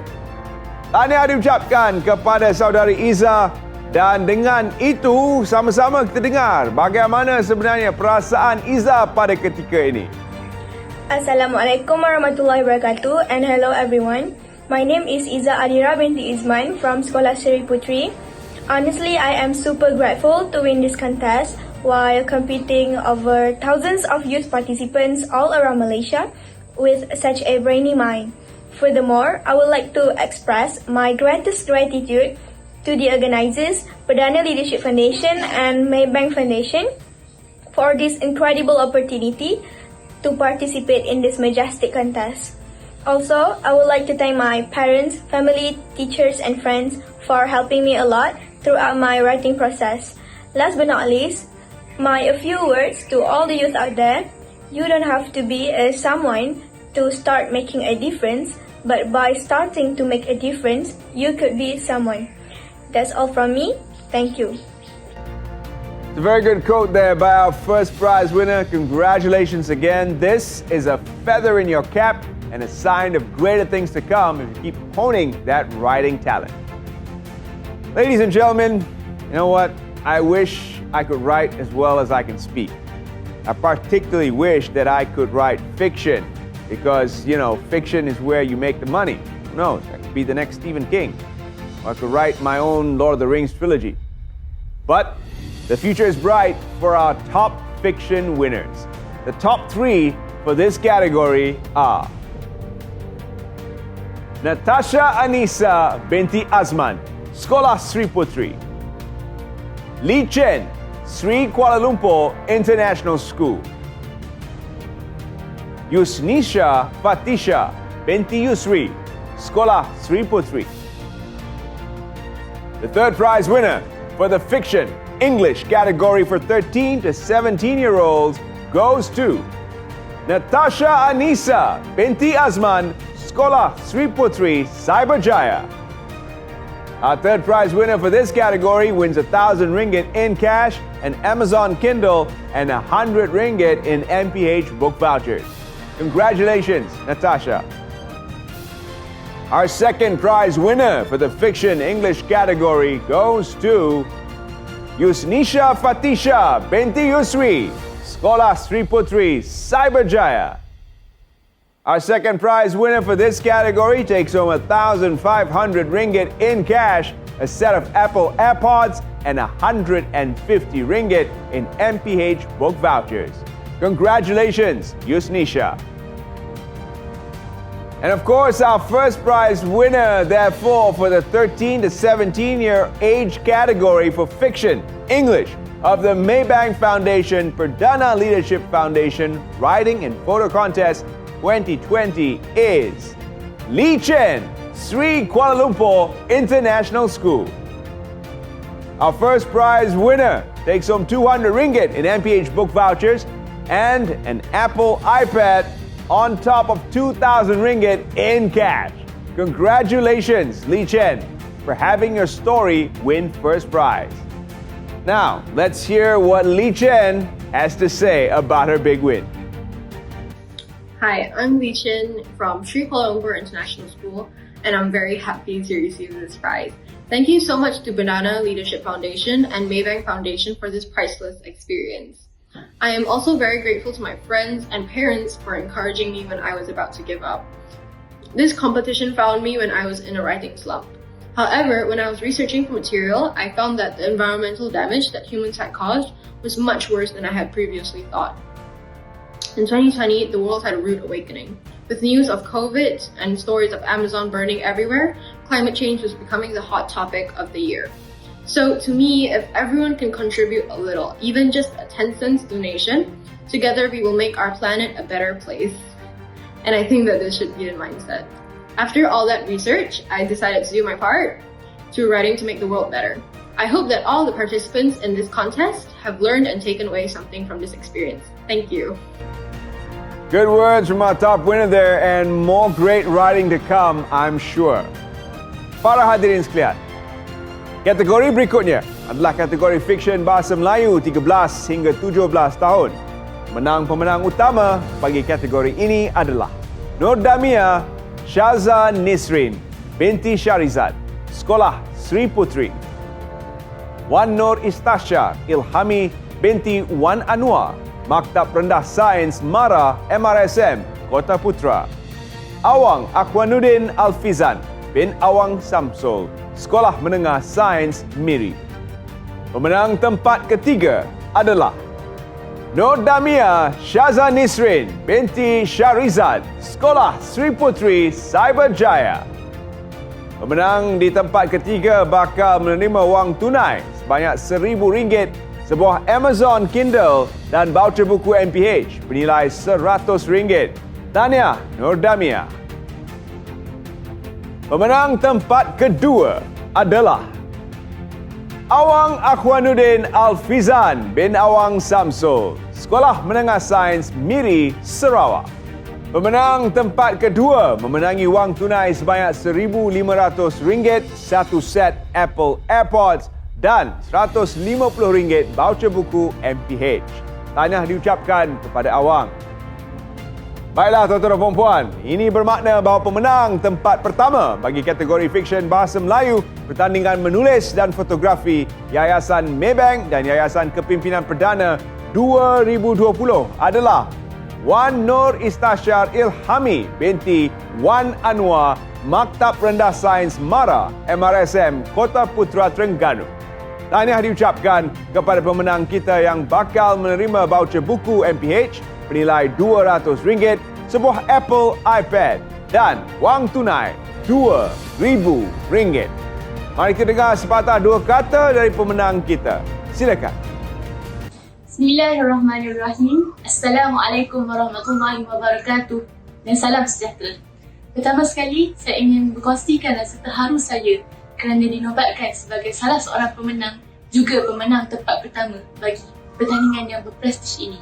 S4: Tahniah diucapkan kepada saudari Iza, dan dengan itu sama-sama kita dengar bagaimana sebenarnya perasaan Iza pada ketika ini.
S13: Assalamualaikum warahmatullahi wabarakatuh, and hello everyone. My name is Iza Adira binti Izman from Sekolah Sri Putri. Honestly, I am super grateful to win this contest while competing over thousands of youth participants all around Malaysia with such a brainy mind. Furthermore, I would like to express my greatest gratitude to the organizers, Perdana Leadership Foundation and Maybank Foundation for this incredible opportunity to participate in this majestic contest. Also, I would like to thank my parents, family, teachers and friends for helping me a lot throughout my writing process. Last but not least, a few words to all the youth out there. You don't have to be someone to start making a difference, but by starting to make a difference, you could be someone. That's all from me. Thank you.
S4: It's a very good quote there by our first prize winner. Congratulations again. This is a feather in your cap and a sign of greater things to come if you keep honing that writing talent. Ladies and gentlemen, you know what? I wish I could write as well as I can speak. I particularly wish that I could write fiction because, fiction is where you make the money. Who knows? I could be the next Stephen King. Or I could write my own Lord of the Rings trilogy. But the future is bright for our top fiction winners. The top 3 for this category are Natasha Anissa binti Azman, Sekolah Sri Putri. Lee Chen, Sri Kuala Lumpur International School. Yusnisha Fatisha binti Yusri, Sekolah Sri Putri. The third prize winner for the fiction English category for 13 to 17-year-olds goes to Natasha Anissa binti Azman, Sekolah Sri Putri, Cyberjaya. Our third prize winner for this category wins RM1,000 in cash, an Amazon Kindle, and RM100 in MPH book vouchers. Congratulations, Natasha. Our second prize winner for the fiction English category goes to Yusnisha Fatisha binti Yusri, Sekolah Sri Putri, Cyberjaya. Our second prize winner for this category takes home RM1,500 in cash, a set of Apple AirPods, and RM150 in MPH book vouchers. Congratulations, Yusnisha. And of course, our first prize winner, therefore, for the 13 to 17-year age category for fiction, English, of the Maybank Foundation Perdana Leadership Foundation Writing and Photo Contest 2020 is Lee Chen, Sri Kuala Lumpur International School. Our first prize winner takes home RM200 in MPH book vouchers and an Apple iPad on top of 2,000 ringgit in cash. Congratulations, Lee Chen, for having your story win first prize. Now, let's hear what Lee Chen has to say about her big win.
S14: Hi, I'm Lee Chen from Sri Kuala Lumpur International School, and I'm very happy to receive this prize. Thank you so much to Banana Leadership Foundation and Maybank Foundation for this priceless experience. I am also very grateful to my friends and parents for encouraging me when I was about to give up. This competition found me when I was in a writing slump. However, when I was researching for material, I found that the environmental damage that humans had caused was much worse than I had previously thought. In 2020, the world had a rude awakening. With news of COVID and stories of Amazon burning everywhere, climate change was becoming the hot topic of the year. So to me, if everyone can contribute a little, even just a 10 cents donation, together we will make our planet a better place. And I think that this should be the mindset. After all that research, I decided to do my part through writing to make the world better. I hope that all the participants in this contest have learned and taken away something from this experience. Thank you.
S4: Good words from our top winner there, and more great writing to come, I'm sure. Para hadirin sekalian, kategori berikutnya adalah kategori fiksyen bahasa Melayu 13 hingga 17 tahun. Pemenang utama bagi kategori ini adalah Nur Damia Syaza Nisrin binti Syarizad, Sekolah Sri Putri. Wan Nur Istasya Ilhami binti Wan Anwar, Maktab Rendah Sains Mara MRSM, Kota Putra. Awang Akwanuddin Alfizan bin Awang Samsul, Sekolah Menengah Sains Miri. Pemenang tempat ketiga adalah Nur Damia Syaza Nisrin binti Syarizad, Sekolah Sri Putri Cyberjaya. Pemenang di tempat ketiga bakal menerima wang tunai sebanyak RM1,000, sebuah Amazon Kindle dan voucher buku MPH bernilai RM100. Tahniah Nur Damia. Pemenang tempat kedua adalah Awang Akwanuddin Alfizan bin Awang Samsul, Sekolah Menengah Sains Miri, Sarawak. Pemenang tempat kedua memenangi wang tunai sebanyak RM1,500, satu set Apple AirPods dan RM150 voucher buku MPH. Tahniah diucapkan kepada Awang. Baiklah tuan-tuan dan puan-puan, ini bermakna bahawa pemenang tempat pertama bagi kategori fiksyen bahasa Melayu pertandingan menulis dan fotografi Yayasan Maybank dan Yayasan Kepimpinan Perdana 2020 adalah Wan Nur Istasya Ilhami binti Wan Anwar, Maktab Rendah Sains Mara MRSM, Kota Putra, Terengganu. Tahniah diucapkan kepada pemenang kita yang bakal menerima voucher buku MPH bernilai RM200, sebuah Apple iPad dan wang tunai RM2,000. Mari kita dengar sepatah dua kata dari pemenang kita. Silakan.
S15: Bismillahirrahmanirrahim. Assalamualaikum warahmatullahi wabarakatuh dan salam sejahtera. Pertama sekali, saya ingin berkongsikan rasa terharu saya kerana dinobatkan sebagai salah seorang pemenang, juga pemenang tempat pertama bagi pertandingan yang berprestij ini.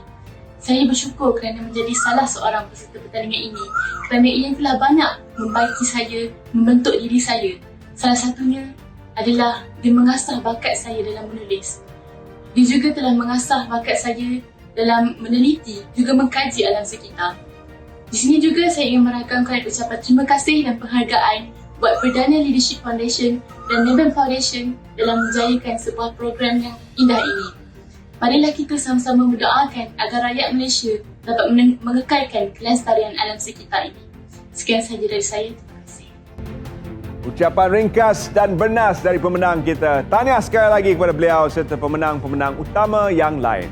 S15: Saya bersyukur kerana menjadi salah seorang peserta pertandingan ini kerana ia telah banyak membaiki saya, membentuk diri saya. Salah satunya adalah dia mengasah bakat saya dalam menulis. Dia juga telah mengasah bakat saya dalam meneliti, juga mengkaji alam sekitar. Di sini juga saya ingin merakamkan ucapan terima kasih dan penghargaan buat Perdana Leadership Foundation dan Maybank Foundation dalam menjayakan sebuah program yang indah ini. Marilah kita sama-sama mendoakan agar rakyat Malaysia dapat mengekalkan kelestarian alam sekitar ini. Sekian sahaja dari saya. Terima kasih.
S4: Ucapan ringkas dan bernas dari pemenang kita. Tahniah sekali lagi kepada beliau serta pemenang-pemenang utama yang lain.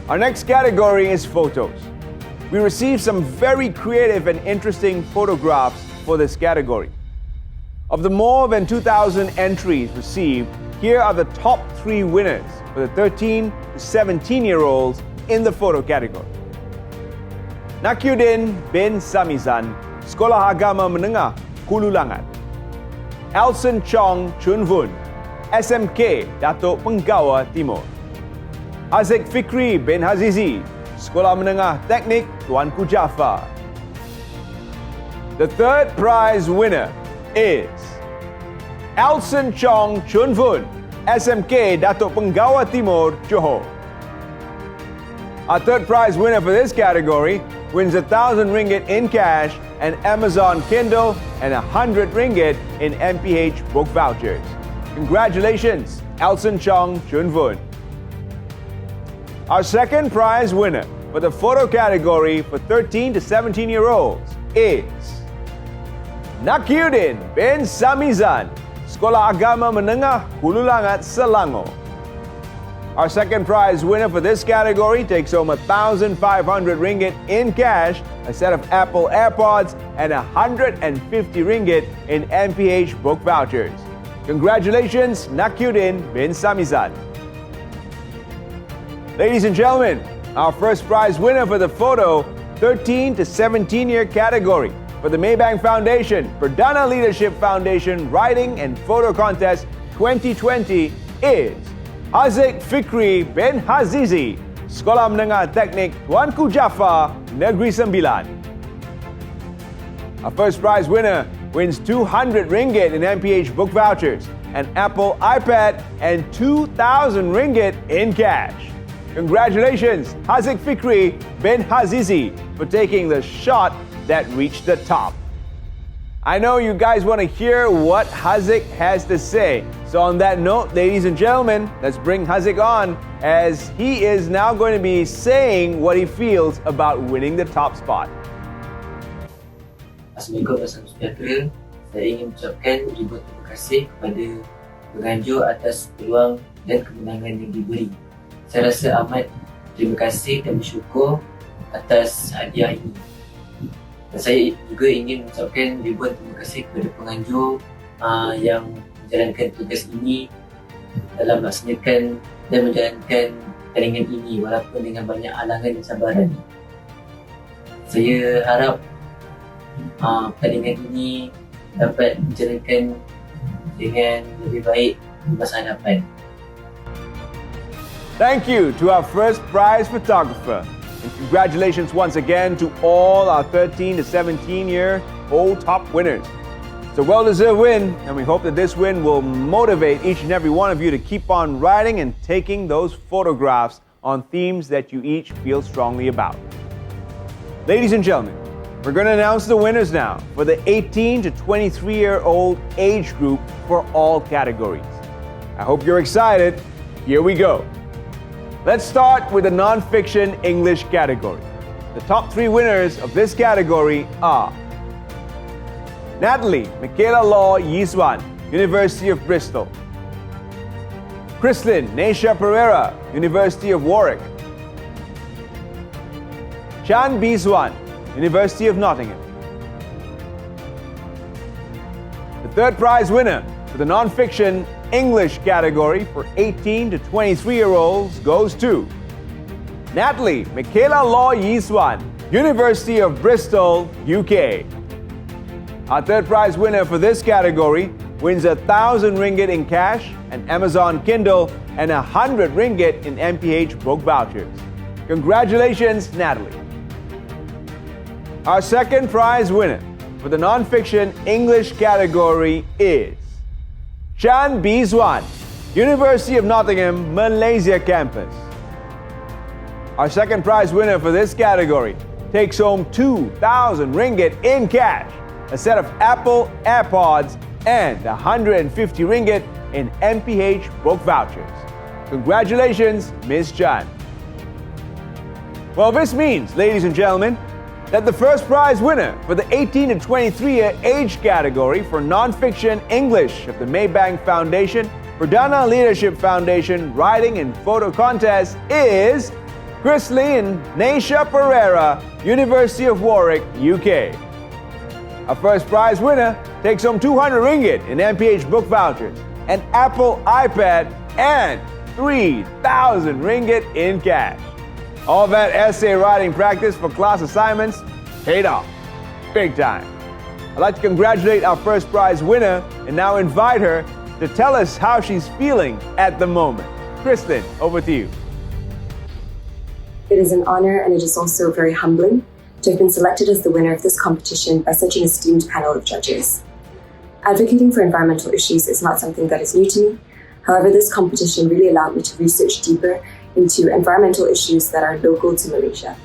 S4: Our next category is photos. We received some very creative and interesting photographs for this category. Of the more than 2,000 entries received, here are the top 3 winners for the 13 to 17-year-olds in the photo category. Nakyuddin bin Samizan, Sekolah Agama Menengah, Kululangan. Elson Chong Chun Vun, SMK, Datuk Penggawa Timur. Haziq Fikri bin Hazizi, Sekolah Menengah Teknik Tuanku Jaafar. The third prize winner is Elson Chong Chun Vun, SMK Datuk Penggawa Timur, Johor. Our third prize winner for this category wins RM1,000 in cash, an Amazon Kindle, and RM100 in MPH book vouchers. Congratulations, Elson Chong Chun Vun. Our second prize winner for the photo category for 13 to 17-year-olds is Nakyudin bin Samizan, Sekolah Agama Menengah Hulu Langat, Selangor. Our second prize winner for this category takes home RM1,500 in cash, a set of Apple AirPods, and RM150 in MPH book vouchers. Congratulations, Nakyudin bin Samizan. Ladies and gentlemen, our first prize winner for the photo 13 to 17-year category for the Maybank Foundation Perdana Leadership Foundation Writing and Photo Contest 2020 is Haziq Fikri bin Hazizi, Sekolah Menengah Teknik Tuanku Jaafar, Negeri Sembilan. Our first prize winner wins RM200 in MPH book vouchers, an Apple iPad, and RM2,000 in cash. Congratulations, Haziq Fikri bin Hazizi, for taking the shot that reached the top. I know you guys want to hear what Haziq has to say. So on that note, ladies and gentlemen, let's bring Haziq on, as he is now going to be saying what he feels about winning the top spot.
S16: Assalamualaikum warahmatullahi wabarakatuh. Saya ingin mengucapkan ribuan terima kasih kepada penganjur atas peluang dan kemenangan yang diberi. Saya rasa amat terima kasih dan bersyukur atas hadiah ini. Dan saya juga ingin mengucapkan ribuan terima kasih kepada penganjur yang menjalankan tugas ini dalam melaksanakan dan menjalankan pertandingan ini walaupun dengan banyak halangan dan cabaran. Saya harap pertandingan ini dapat dijalankan dengan lebih baik di masa hadapan.
S4: Thank you to our first prize photographer. And congratulations once again to all our 13 to 17-year-old top winners. It's a well-deserved win, and we hope that this win will motivate each and every one of you to keep on writing and taking those photographs on themes that you each feel strongly about. Ladies and gentlemen, we're going to announce the winners now for the 18 to 23-year-old age group for all categories. I hope you're excited. Here we go. Let's start with the non-fiction English category. The top three winners of this category are Natalie Michaela Law Yiswan, University of Bristol. Chrislyn Naisha Pereira, University of Warwick. Chan Biswan, University of Nottingham. The third prize winner for the non-fiction English category for 18 to 23-year-olds goes to Natalie Michaela Law Yiswan, University of Bristol, UK. Our third prize winner for this category wins RM1,000 in cash, an Amazon Kindle, and RM100 in MPH book vouchers. Congratulations, Natalie. Our second prize winner for the non-fiction English category is Chan Biswan, University of Nottingham, Malaysia campus. Our second prize winner for this category takes home RM2,000 in cash, a set of Apple AirPods, and RM150 in MPH book vouchers. Congratulations, Ms. Chan. Well, this means, ladies and gentlemen, that the first prize winner for the 18 to 23-year age category for non-fiction English of the Maybank Foundation Perdana Leadership Foundation Writing and Photo Contest is Chrislyn Naisha Pereira, University of Warwick, UK. Our first prize winner takes home RM200 in MPH book vouchers, an Apple iPad, and RM3,000 in cash. All that essay writing practice for class assignments paid off, big time. I'd like to congratulate our first prize winner and now invite her to tell us how she's feeling at the moment. Chrislyn, over to you.
S17: It is an honor and it is also very humbling to have been selected as the winner of this competition by such an esteemed panel of judges. Advocating for environmental issues is not something that is new to me. However, this competition really allowed me to research deeper into environmental issues that are local to Malaysia.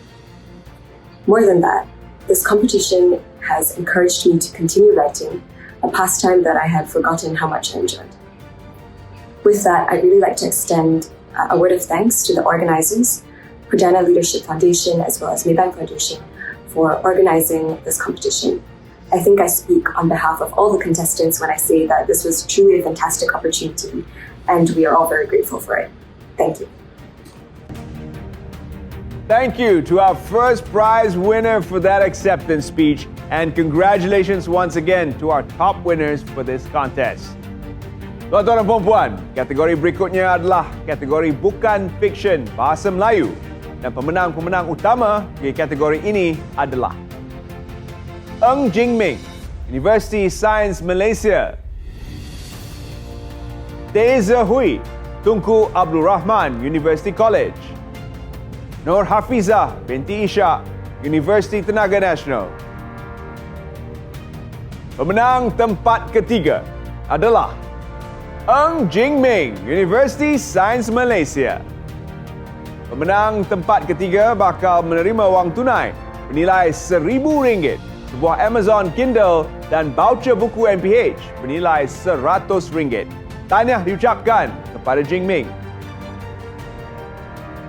S17: More than that, this competition has encouraged me to continue writing, a pastime that I had forgotten how much I enjoyed. With that, I'd really like to extend a word of thanks to the organizers, Pradana Leadership Foundation, as well as Maybank Foundation, for organizing this competition. I think I speak on behalf of all the contestants when I say that this was truly a fantastic opportunity, and we are all very grateful for it. Thank you.
S4: Thank you to our first prize winner for that acceptance speech, and congratulations once again to our top winners for this contest. Tuan-tuan dan puan-puan, kategori berikutnya adalah kategori bukan fiksyen bahasa Melayu, dan pemenang-pemenang utama di kategori ini adalah Ng Jingming, University Sains Malaysia; Teza Hui, Tunku Abdul Rahman, University College; Nur Hafizah binti Ishak, University Tenaga Nasional. Pemenang tempat ketiga adalah Ng Jingming, University Sains Malaysia. Pemenang tempat ketiga bakal menerima wang tunai bernilai RM1,000, sebuah Amazon Kindle dan voucher buku MPH bernilai RM100. Tahniah diucapkan kepada Jingming.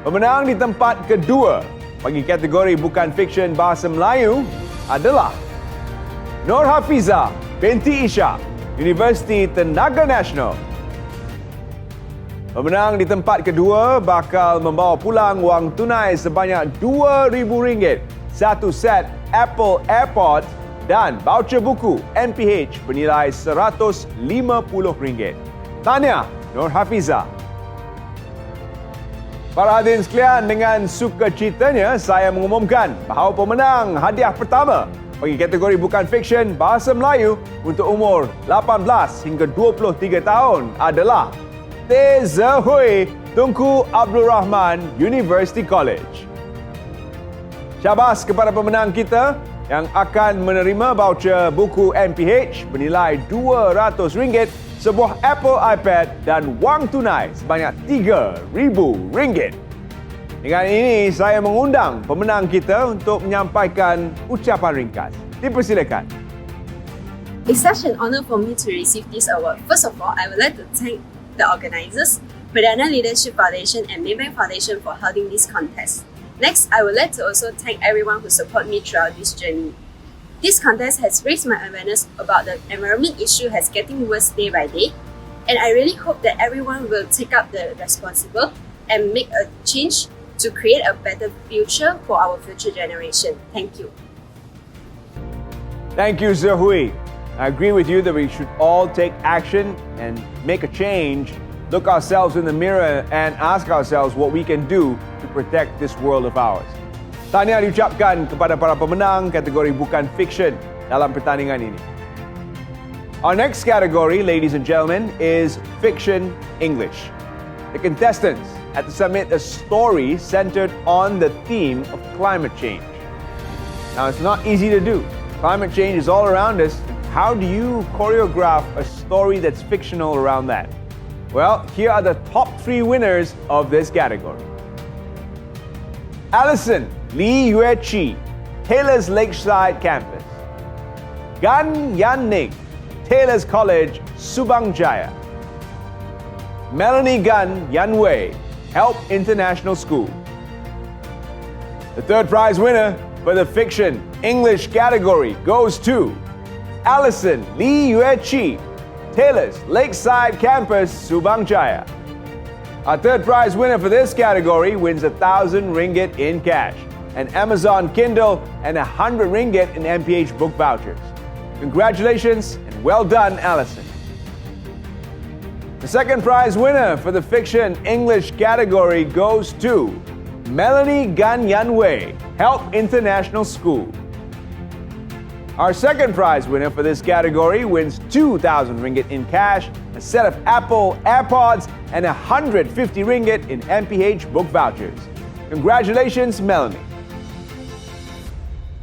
S4: Pemenang di tempat kedua bagi kategori bukan fiksyen bahasa Melayu adalah Nur Hafizah binti Ishak, Universiti Tenaga Nasional. Pemenang di tempat kedua bakal membawa pulang wang tunai sebanyak RM2,000, satu set Apple AirPods dan voucher buku MPH bernilai RM150. Tahniah Nur Hafizah. Para hadirin sekalian, dengan sukacitanya saya mengumumkan bahawa pemenang hadiah pertama bagi kategori bukan fiksyen bahasa Melayu untuk umur 18 hingga 23 tahun adalah Teza Hui, Tunku Abdul Rahman, University College. Syabas kepada pemenang kita yang akan menerima voucher buku MPH bernilai RM200, sebuah Apple iPad dan wang tunai sebanyak RM3,000. Dengan ini, saya mengundang pemenang kita untuk menyampaikan ucapan ringkas. Dipersilakan.
S18: It's such an honor for me to receive this award. First of all, I would like to thank the organizers, Pradana Leadership Foundation and Maybank Foundation for holding this contest. Next, I would like to also thank everyone who support me throughout this journey. This contest has raised my awareness about the environment issue has getting worse day by day, and I really hope that everyone will take up the responsible and make a change to create a better future for our future generation. Thank you.
S4: Thank you, Zahui. I agree with you that we should all take action and make a change, look ourselves in the mirror and ask ourselves what we can do to protect this world of ours. Tahniah diucapkan kepada para pemenang kategori bukan fiksyen dalam pertandingan ini. Our next category, ladies and gentlemen, is Fiction English. The contestants had to submit a story centered on the theme of climate change. Now, it's not easy to do. Climate change is all around us. How do you choreograph a story that's fictional around that? Well, here are the top 3 winners of this category. Alison Lee Yue Chi, Taylor's Lakeside Campus. Gan Yan Ning, Taylor's College, Subang Jaya. Melanie Gan Yan Wei, Help International School. The third prize winner for the Fiction English category goes to Alison Lee Yue Chi, Taylor's Lakeside Campus, Subang Jaya. Our third prize winner for this category wins RM1,000 in cash, an Amazon Kindle, and RM100 in MPH book vouchers. Congratulations and well done, Alison. The second prize winner for the Fiction English category goes to Melanie Gan Yan Wei, Help International School. Our second prize winner for this category wins RM2,000 in cash, a set of Apple AirPods, and RM150 in MPH book vouchers. Congratulations, Melanie.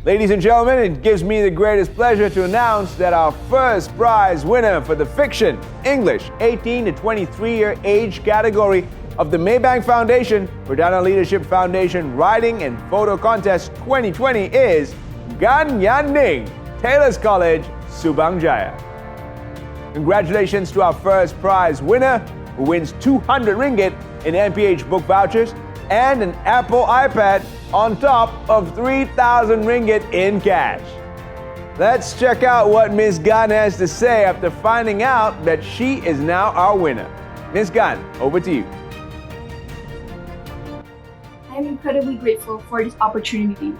S4: Ladies and gentlemen, it gives me the greatest pleasure to announce that our first prize winner for the Fiction English 18 to 23-year age category of the Maybank Foundation Perdana Leadership Foundation Writing and Photo Contest 2020 is Gan Yan Ning, Taylor's College, Subang Jaya. Congratulations to our first prize winner, who wins 200 ringgit in MPH book vouchers and an Apple iPad on top of 3,000 ringgit in cash. Let's check out what Ms. Gan has to say after finding out that she is now our winner. Ms. Gan, over to you.
S13: I'm incredibly grateful for this opportunity.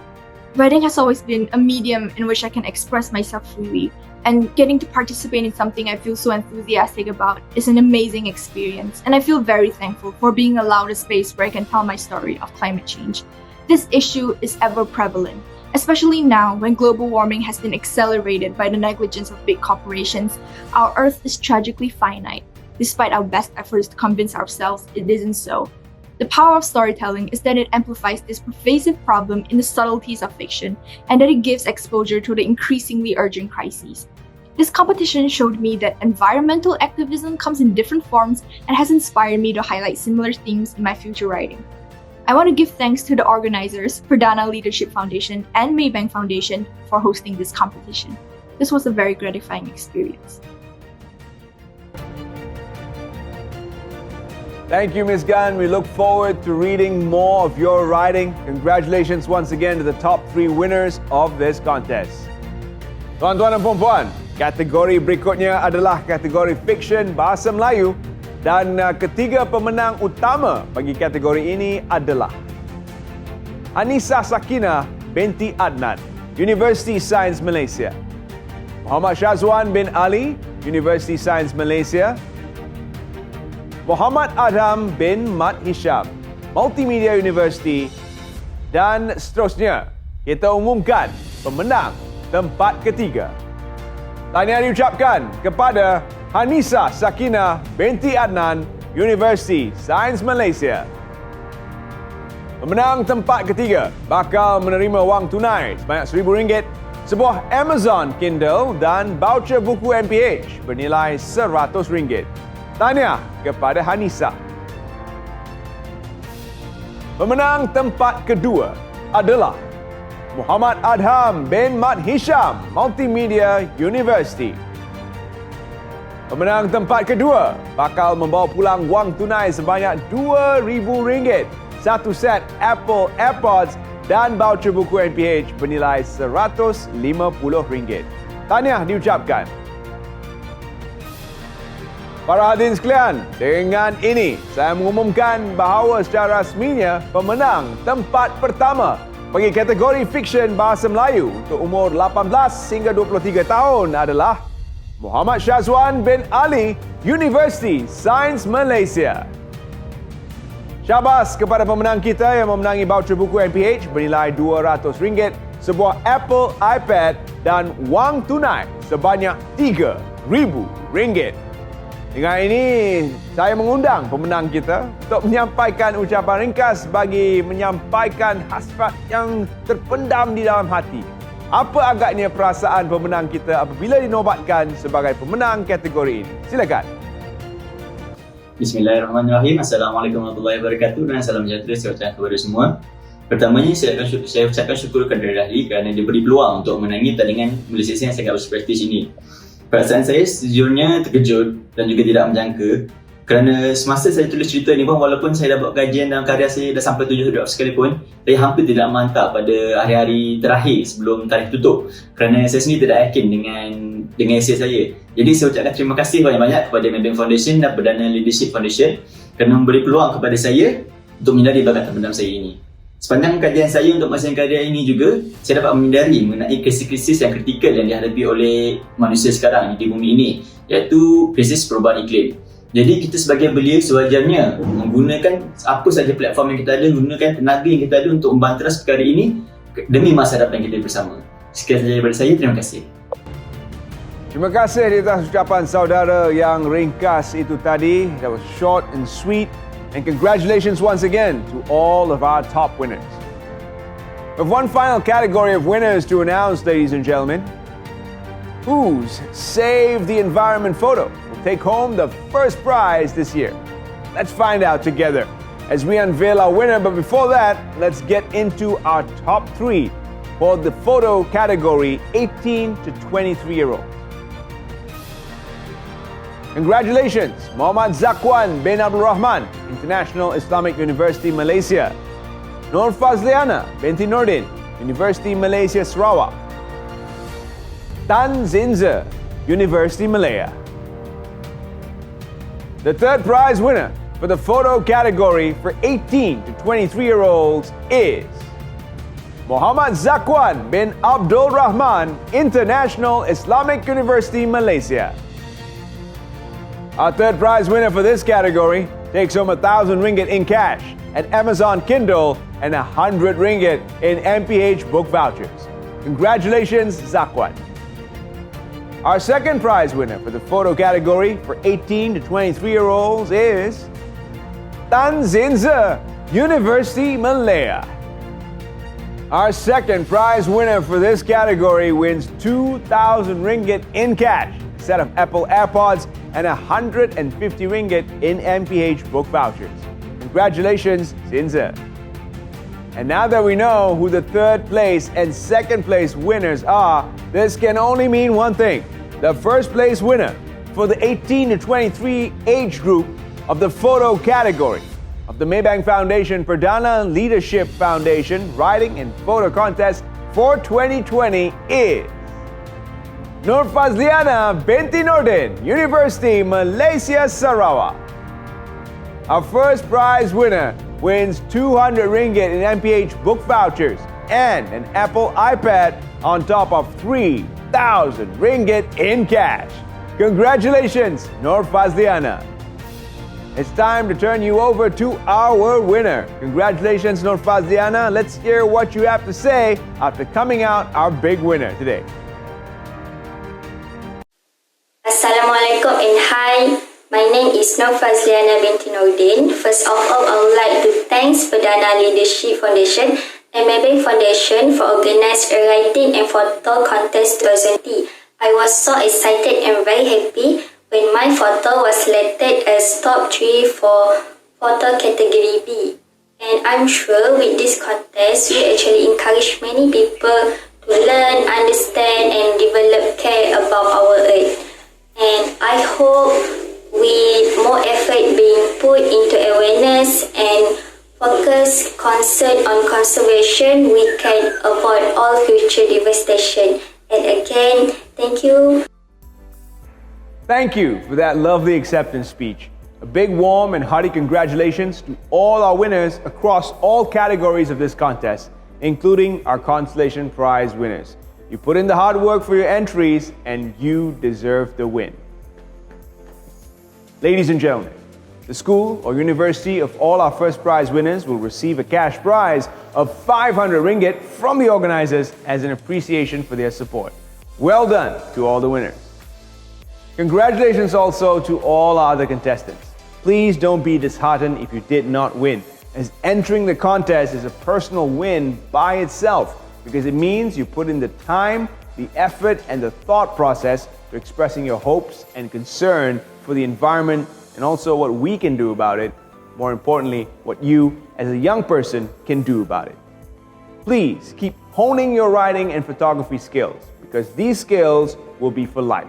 S13: Writing has always been a medium in which I can express myself freely, and getting to participate in something I feel so enthusiastic about is an amazing experience, and I feel very thankful for being allowed a space where I can tell my story of climate change. This issue is ever prevalent, especially now when global warming has been accelerated by the negligence of big corporations. Our Earth is tragically finite, despite our best efforts to convince ourselves it isn't so. The power of storytelling is that it amplifies this pervasive problem in the subtleties of fiction, and that it gives exposure to the increasingly urgent crises. This competition showed me that environmental activism comes in different forms and has inspired me to highlight similar themes in my future writing. I want to give thanks to the organizers, Perdana Leadership Foundation and Maybank Foundation, for hosting this competition. This was a very gratifying experience.
S4: Thank you, Ms. Gan. We look forward to reading more of your writing. Congratulations once again to the top 3 winners of this contest. Tuan-tuan dan puan-puan, kategori berikutnya adalah kategori fiction bahasa Melayu dan ketiga pemenang utama bagi kategori ini adalah Anissa Sakinah binti Adnan, University Sains Malaysia. Muhammad Syazwan bin Ali, University Sains Malaysia. Muhammad Adham bin Mat Hisham, Multimedia University, dan seterusnya. Kita umumkan pemenang tempat ketiga. Tahniah diucapkan kepada Anissa Sakinah binti Adnan, University Sains Malaysia. Pemenang tempat ketiga bakal menerima wang tunai sebanyak RM1,000, sebuah Amazon Kindle dan voucher buku MPH bernilai RM100. Tahniah kepada Hanisa. Pemenang tempat kedua adalah Muhammad Adham bin Mat Hisham, Multimedia University. Pemenang tempat kedua bakal membawa pulang wang tunai sebanyak RM2,000, satu set Apple AirPods dan voucher buku MPH bernilai RM150. Tahniah diucapkan. Para hadirin sekalian, dengan ini saya mengumumkan bahawa secara rasminya pemenang tempat pertama bagi kategori fiksyen bahasa Melayu untuk umur 18 hingga 23 tahun adalah Muhammad Syazwan bin Ali, University Sains Malaysia. Syabas kepada pemenang kita yang memenangi voucher buku MPH bernilai RM200, sebuah Apple iPad dan wang tunai sebanyak RM3,000. Dengan ini, saya mengundang pemenang kita untuk menyampaikan ucapan ringkas bagi menyampaikan hasrat yang terpendam di dalam hati. Apa agaknya perasaan pemenang kita apabila dinobatkan sebagai pemenang kategori ini? Silakan.
S19: Bismillahirrahmanirrahim. Assalamualaikum warahmatullahi wabarakatuh dan salam sejahtera saya ucapkan kepada semua. Pertamanya, saya ucapkan syukur kepada Rahli kerana diberi peluang untuk menangi pertandingan Malaysia yang sangat berprestij ini. Perasaan saya sejujurnya terkejut dan juga tidak menjangka kerana semasa saya tulis cerita ni pun, walaupun saya dapat kajian dalam karya saya dah sampai 7 draft sekalipun, saya hampir tidak mantap pada hari-hari terakhir sebelum tarikh tutup kerana saya sendiri tidak yakin dengan esei saya. Jadi saya ucapkan terima kasih banyak-banyak kepada Maybank Foundation dan Perdana Leadership Foundation kerana memberi peluang kepada saya untuk menyedari bakat terpendam saya ini. Sepanjang kajian saya untuk masa karya ini juga, saya dapat menyedari mengenai krisis-krisis yang kritikal yang dihadapi oleh manusia sekarang di bumi ini, iaitu krisis perubahan iklim. Jadi kita sebagai belia sewajarnya menggunakan apa sahaja platform yang kita ada, gunakan tenaga yang kita ada untuk membanteras perkara ini demi masa depan kita bersama. Sekian sahaja daripada saya, terima kasih.
S4: Terima kasih di atas ucapan saudara yang ringkas itu tadi. That was short and sweet. And congratulations once again to all of our top winners. We have one final category of winners to announce, ladies and gentlemen. Whose Save the Environment photo will take home the first prize this year? Let's find out together as we unveil our winner. But before that, let's get into our top 3 for the photo category 18 to 23-year-olds. Congratulations, Muhammad Zakwan bin Abdul Rahman, International Islamic University, Malaysia. Nur Fazliana binti Nordin, University Malaysia, Sarawak. Tan Zinza, University Malaya. The third prize winner for the photo category for 18 to 23-year-olds is Muhammad Zakwan bin Abdul Rahman, International Islamic University, Malaysia. Our third prize winner for this category takes home 1,000 ringgit in cash at Amazon Kindle and 100 ringgit in MPH book vouchers. Congratulations, Zakwan. Our second prize winner for the photo category for 18 to 23-year-olds is Tan Zinza, University Malaya. Our second prize winner for this category wins 2,000 ringgit in cash, a set of Apple AirPods, and 150 ringgit in MPH book vouchers. Congratulations, Zinza. And now that we know who the third place and second place winners are, this can only mean one thing. The first place winner for the 18 to 23 age group of the photo category of the Maybank Foundation Perdana Leadership Foundation Writing and Photo Contest for 2020 is Nur Fazliana binti Nordin, University Malaysia, Sarawak. Our first prize winner wins 200 ringgit in MPH book vouchers and an Apple iPad on top of 3,000 ringgit in cash. Congratulations, Nur Fazliana. It's time to turn you over to our winner. Congratulations, Nur Fazliana. Let's hear what you have to say after coming out our big winner today.
S20: Assalamualaikum and hi. My name is Nur Fazliana binti Nordin. First of all, I would like to thank Perdana Leadership Foundation and Maybank Foundation for organizing a writing and photo contest 2020. I was so excited and very happy when my photo was selected as top 3 for photo category B. And I'm sure with this contest, we actually encourage many people to learn, understand, and develop care about our Earth. And I hope with more effort being put into awareness and focus concern on conservation, we can avoid all future devastation. And again, thank you.
S4: Thank you for that lovely acceptance speech. A big, warm, and hearty congratulations to all our winners across all categories of this contest, including our consolation prize winners. You put in the hard work for your entries, and you deserve the win. Ladies and gentlemen, the school or university of all our first prize winners will receive a cash prize of 500 ringgit from the organizers as an appreciation for their support. Well done to all the winners. Congratulations also to all our other contestants. Please don't be disheartened if you did not win, as entering the contest is a personal win by itself, because it means you put in the time, the effort, and the thought process to expressing your hopes and concern for the environment and also what we can do about it. More importantly, what you as a young person can do about it. Please keep honing your writing and photography skills, because these skills will be for life.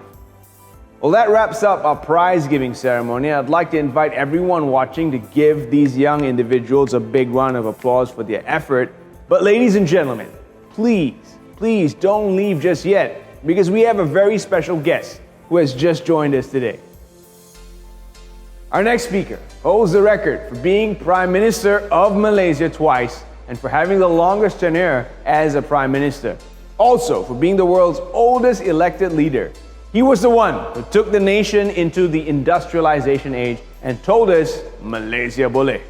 S4: Well, that wraps up our prize giving ceremony. I'd like to invite everyone watching to give these young individuals a big round of applause for their effort. But ladies and gentlemen, please don't leave just yet, because we have a very special guest who has just joined us today. Our next speaker holds the record for being Prime Minister of Malaysia twice and for having the longest tenure as a Prime Minister. Also for being the world's oldest elected leader. He was the one who took the nation into the industrialization age and told us, Malaysia boleh.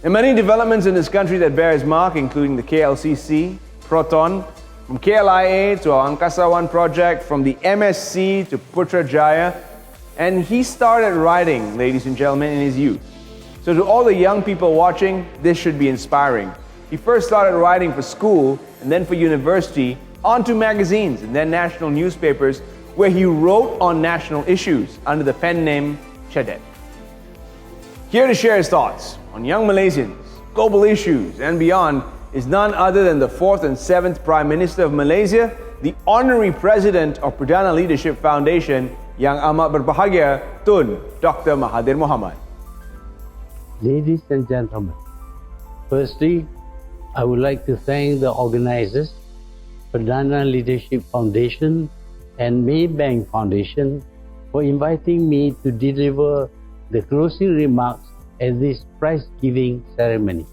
S4: There are many developments in this country that bear his mark, including the KLCC, Proton, from KLIA to our Angkasa One project, from the MSC to Putrajaya. And he started writing, ladies and gentlemen, in his youth. So to all the young people watching, this should be inspiring. He first started writing for school and then for university, onto magazines and then national newspapers, where he wrote on national issues under the pen name Cadet. Here to share his thoughts on young Malaysians, global issues and beyond is none other than the 4th and 7th Prime Minister of Malaysia, the Honorary President of Perdana Leadership Foundation, Yang Amat Berbahagia Tun Dr. Mahathir Mohamad.
S2: Ladies and gentlemen, firstly, I would like to thank the organizers, Perdana Leadership Foundation and Maybank Foundation, for inviting me to deliver the closing remarks at this prize-giving ceremony.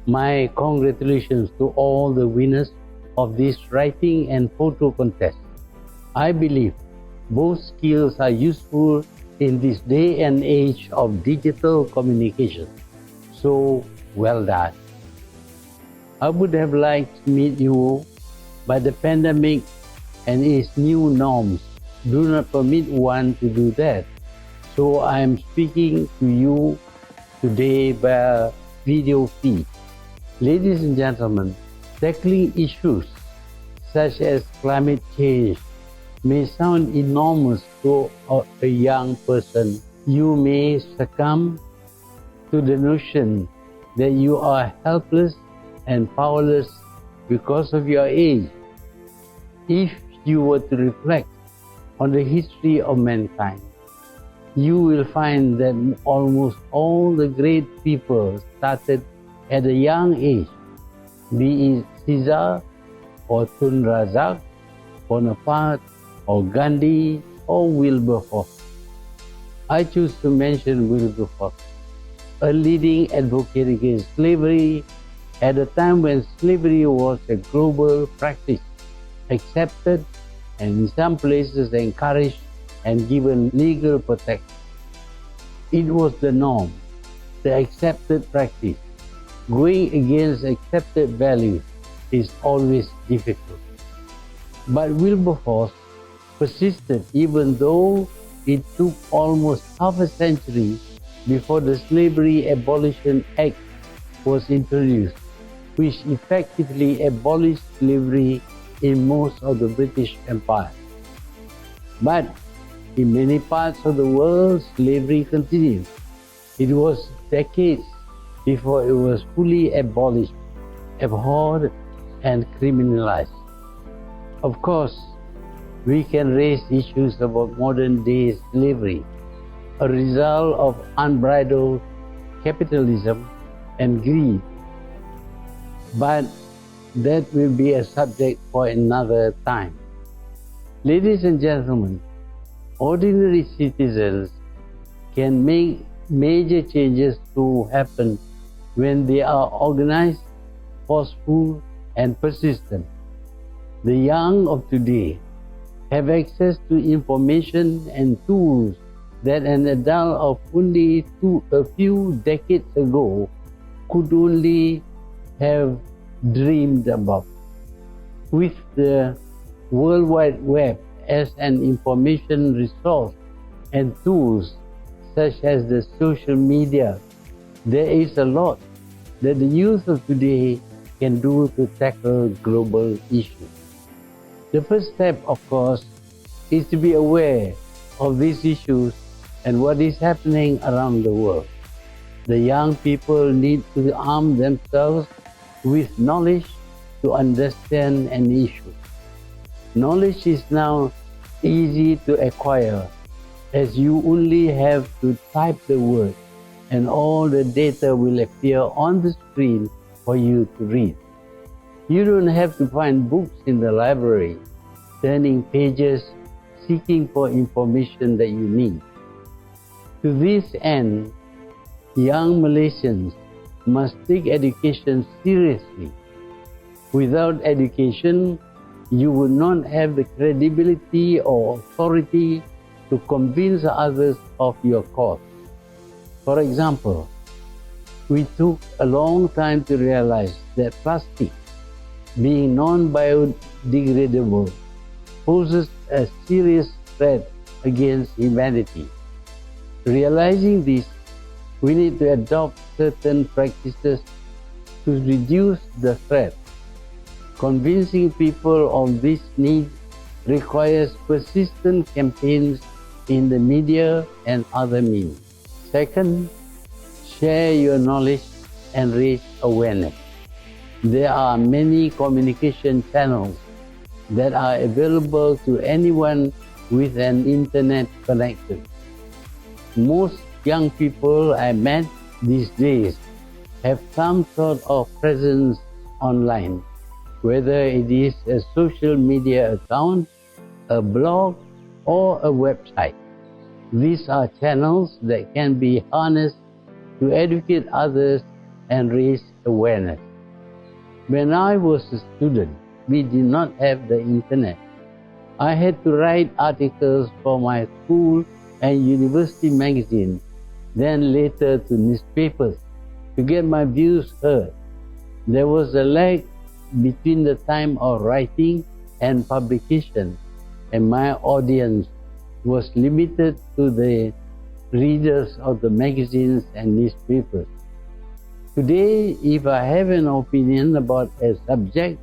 S2: My congratulations to all the winners of this writing and photo contest. I believe both skills are useful in this day and age of digital communication. So, well done. I would have liked to meet you, but the pandemic and its new norms do not permit one to do that. So I am speaking to you today via video feed. Ladies and gentlemen, tackling issues such as climate change may sound enormous to a young person. You may succumb to the notion that you are helpless and powerless because of your age. If you were to reflect on the history of mankind, you will find that almost all the great people started at a young age, be it Caesar or Tun Razak, Bonaparte or Gandhi or Wilberforce. I choose to mention Wilberforce, a leading advocate against slavery at a time when slavery was a global practice, accepted and in some places encouraged and given legal protection. It was the norm, the accepted practice. Going against accepted values is always difficult. But Wilberforce persisted even though it took almost half a century before the Slavery Abolition Act was introduced, which effectively abolished slavery in most of the British Empire. But in many parts of the world, slavery continued. It was decades before it was fully abolished, abhorred, and criminalized. Of course, we can raise issues about modern-day slavery, a result of unbridled capitalism and greed. But that will be a subject for another time. Ladies and gentlemen, ordinary citizens can make major changes to happen when they are organized, forceful, and persistent. The young of today have access to information and tools that an adult of only a few decades ago could only have dreamed about. With the World Wide Web as an information resource and tools such as the social media, there is a lot that the youth of today can do to tackle global issues. The first step, of course, is to be aware of these issues and what is happening around the world. The young people need to arm themselves with knowledge to understand an issue. Knowledge is now easy to acquire, as you only have to type the word and all the data will appear on the screen for you to read. You don't have to find books in the library, turning pages, seeking for information that you need. To this end, young Malaysians must take education seriously. Without education, you would not have the credibility or authority to convince others of your cause. For example, we took a long time to realize that plastic, being non-biodegradable, poses a serious threat against humanity. Realizing this, We need to adopt certain practices to reduce the threat. Convincing people of this need requires persistent campaigns in the media and other means. Second, share your knowledge and raise awareness. There are many communication channels that are available to anyone with an internet connection. Most young people I met these days have some sort of presence online, whether it is a social media account, a blog, or a website. These are channels that can be harnessed to educate others and raise awareness. When I was a student, we did not have the internet. I had to write articles for my school and university magazine, then later to newspapers, to get my views heard. There was a lag between the time of writing and publication, and my audience was limited to the readers of the magazines and newspapers. Today, if I have an opinion about a subject,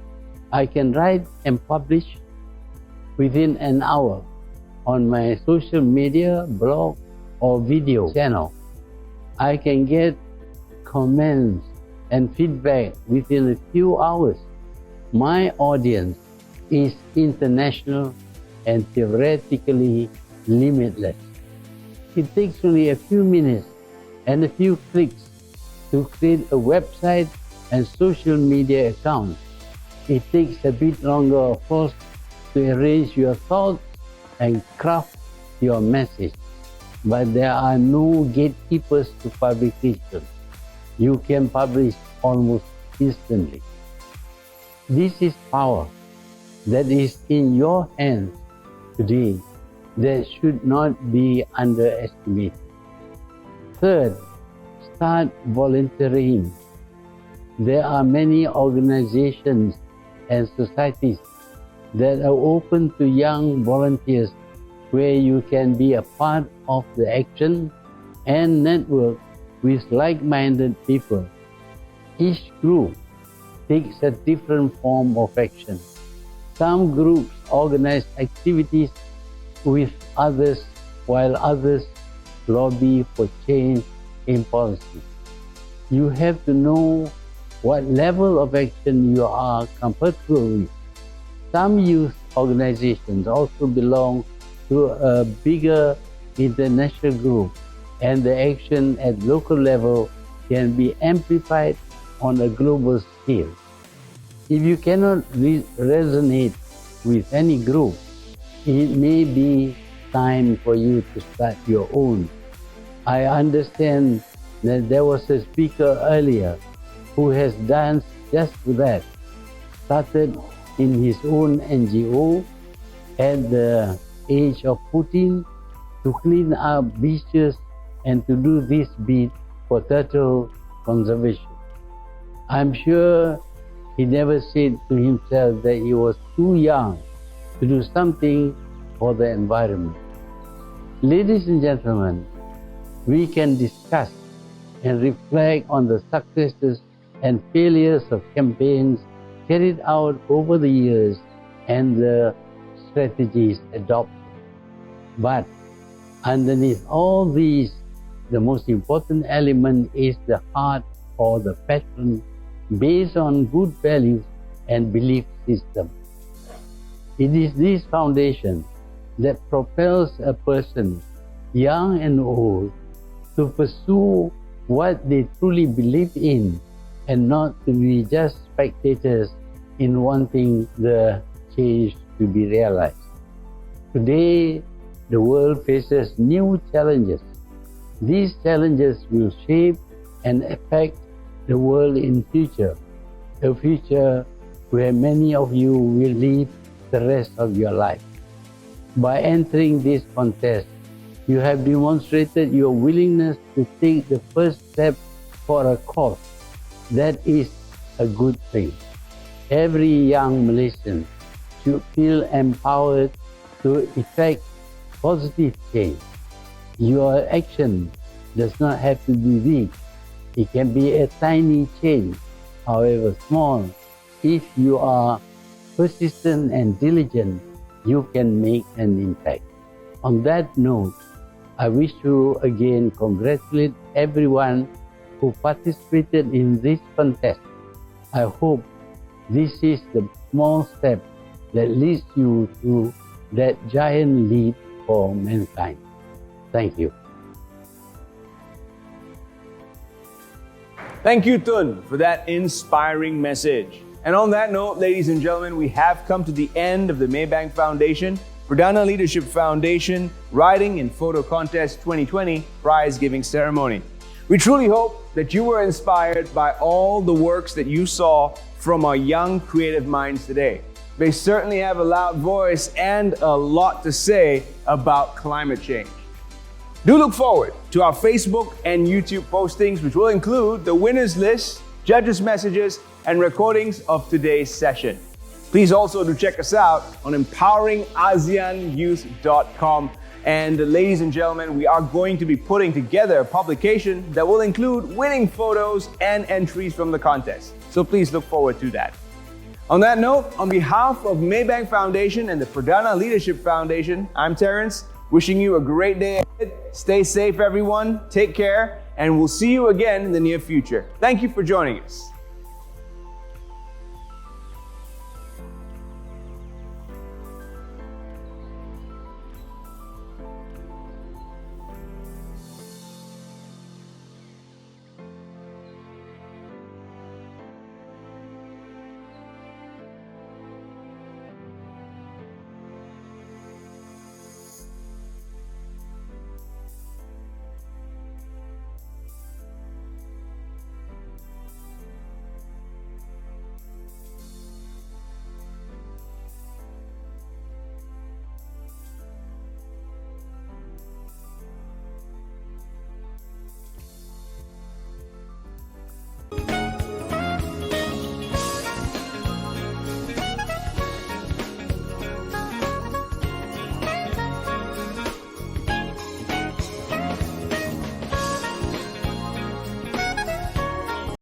S2: I can write and publish within an hour on my social media, blog, or video channel. I can get comments and feedback within a few hours. My audience is international and theoretically limitless. It takes only a few minutes and a few clicks to create a website and social media account. It takes a bit longer, of course, to arrange your thoughts and craft your message. But there are no gatekeepers to publication. You can publish almost instantly. This is power that is in your hands today that should not be underestimated. Third, start volunteering. There are many organizations and societies that are open to young volunteers where you can be a part of the action and network with like-minded people. Each group takes a different form of action. Some groups organize activities with others, while others lobby for change in policy. You have to know what level of action you are comfortable with. Some youth organizations also belong to a bigger international group, and the action at local level can be amplified on a global scale. If you cannot resonate with any group, it may be time for you to start your own. I understand that there was a speaker earlier who has done just that, started in his own NGO at the age of 14 to clean up beaches and to do this bit for turtle conservation. I'm sure he never said to himself that he was too young to do something for the environment. Ladies and gentlemen, we can discuss and reflect on the successes and failures of campaigns carried out over the years and the strategies adopted. But underneath all these, the most important element is the heart or the passion based on good values and belief system. It is this foundation that propels a person, young and old, to pursue what they truly believe in and not to be just spectators in wanting the change to be realized. Today, the world faces new challenges. These challenges will shape and affect the world in future, a future where many of you will live the rest of your life. By entering this contest, you have demonstrated your willingness to take the first step for a cause. That is a good thing. Every young Malaysian should feel empowered to effect positive change. Your action does not have to be big. It can be a tiny change, however small. If you are persistent and diligent, you can make an impact. On that note, I wish to again congratulate everyone who participated in this contest. I hope this is the small step that leads you to that giant leap for mankind. Thank you.
S4: Thank you, Tun, for that inspiring message. And on that note, ladies and gentlemen, we have come to the end of the Maybank Foundation Pradana Leadership Foundation Writing and Photo Contest 2020 prize giving ceremony. We truly hope that you were inspired by all the works that you saw from our young creative minds today. They certainly have a loud voice and a lot to say about climate change. Do look forward to our Facebook and YouTube postings, which will include the winners list, judges' messages, and recordings of today's session. Please also do check us out on empoweringaseanyouth.com. And ladies and gentlemen, we are going to be putting together a publication that will include winning photos and entries from the contest. So please look forward to that. On that note, on behalf of Maybank Foundation and the Pradana Leadership Foundation, I'm Terrence, wishing you a great day ahead. Stay safe, everyone. Take care, and we'll see you again in the near future. Thank you for joining us.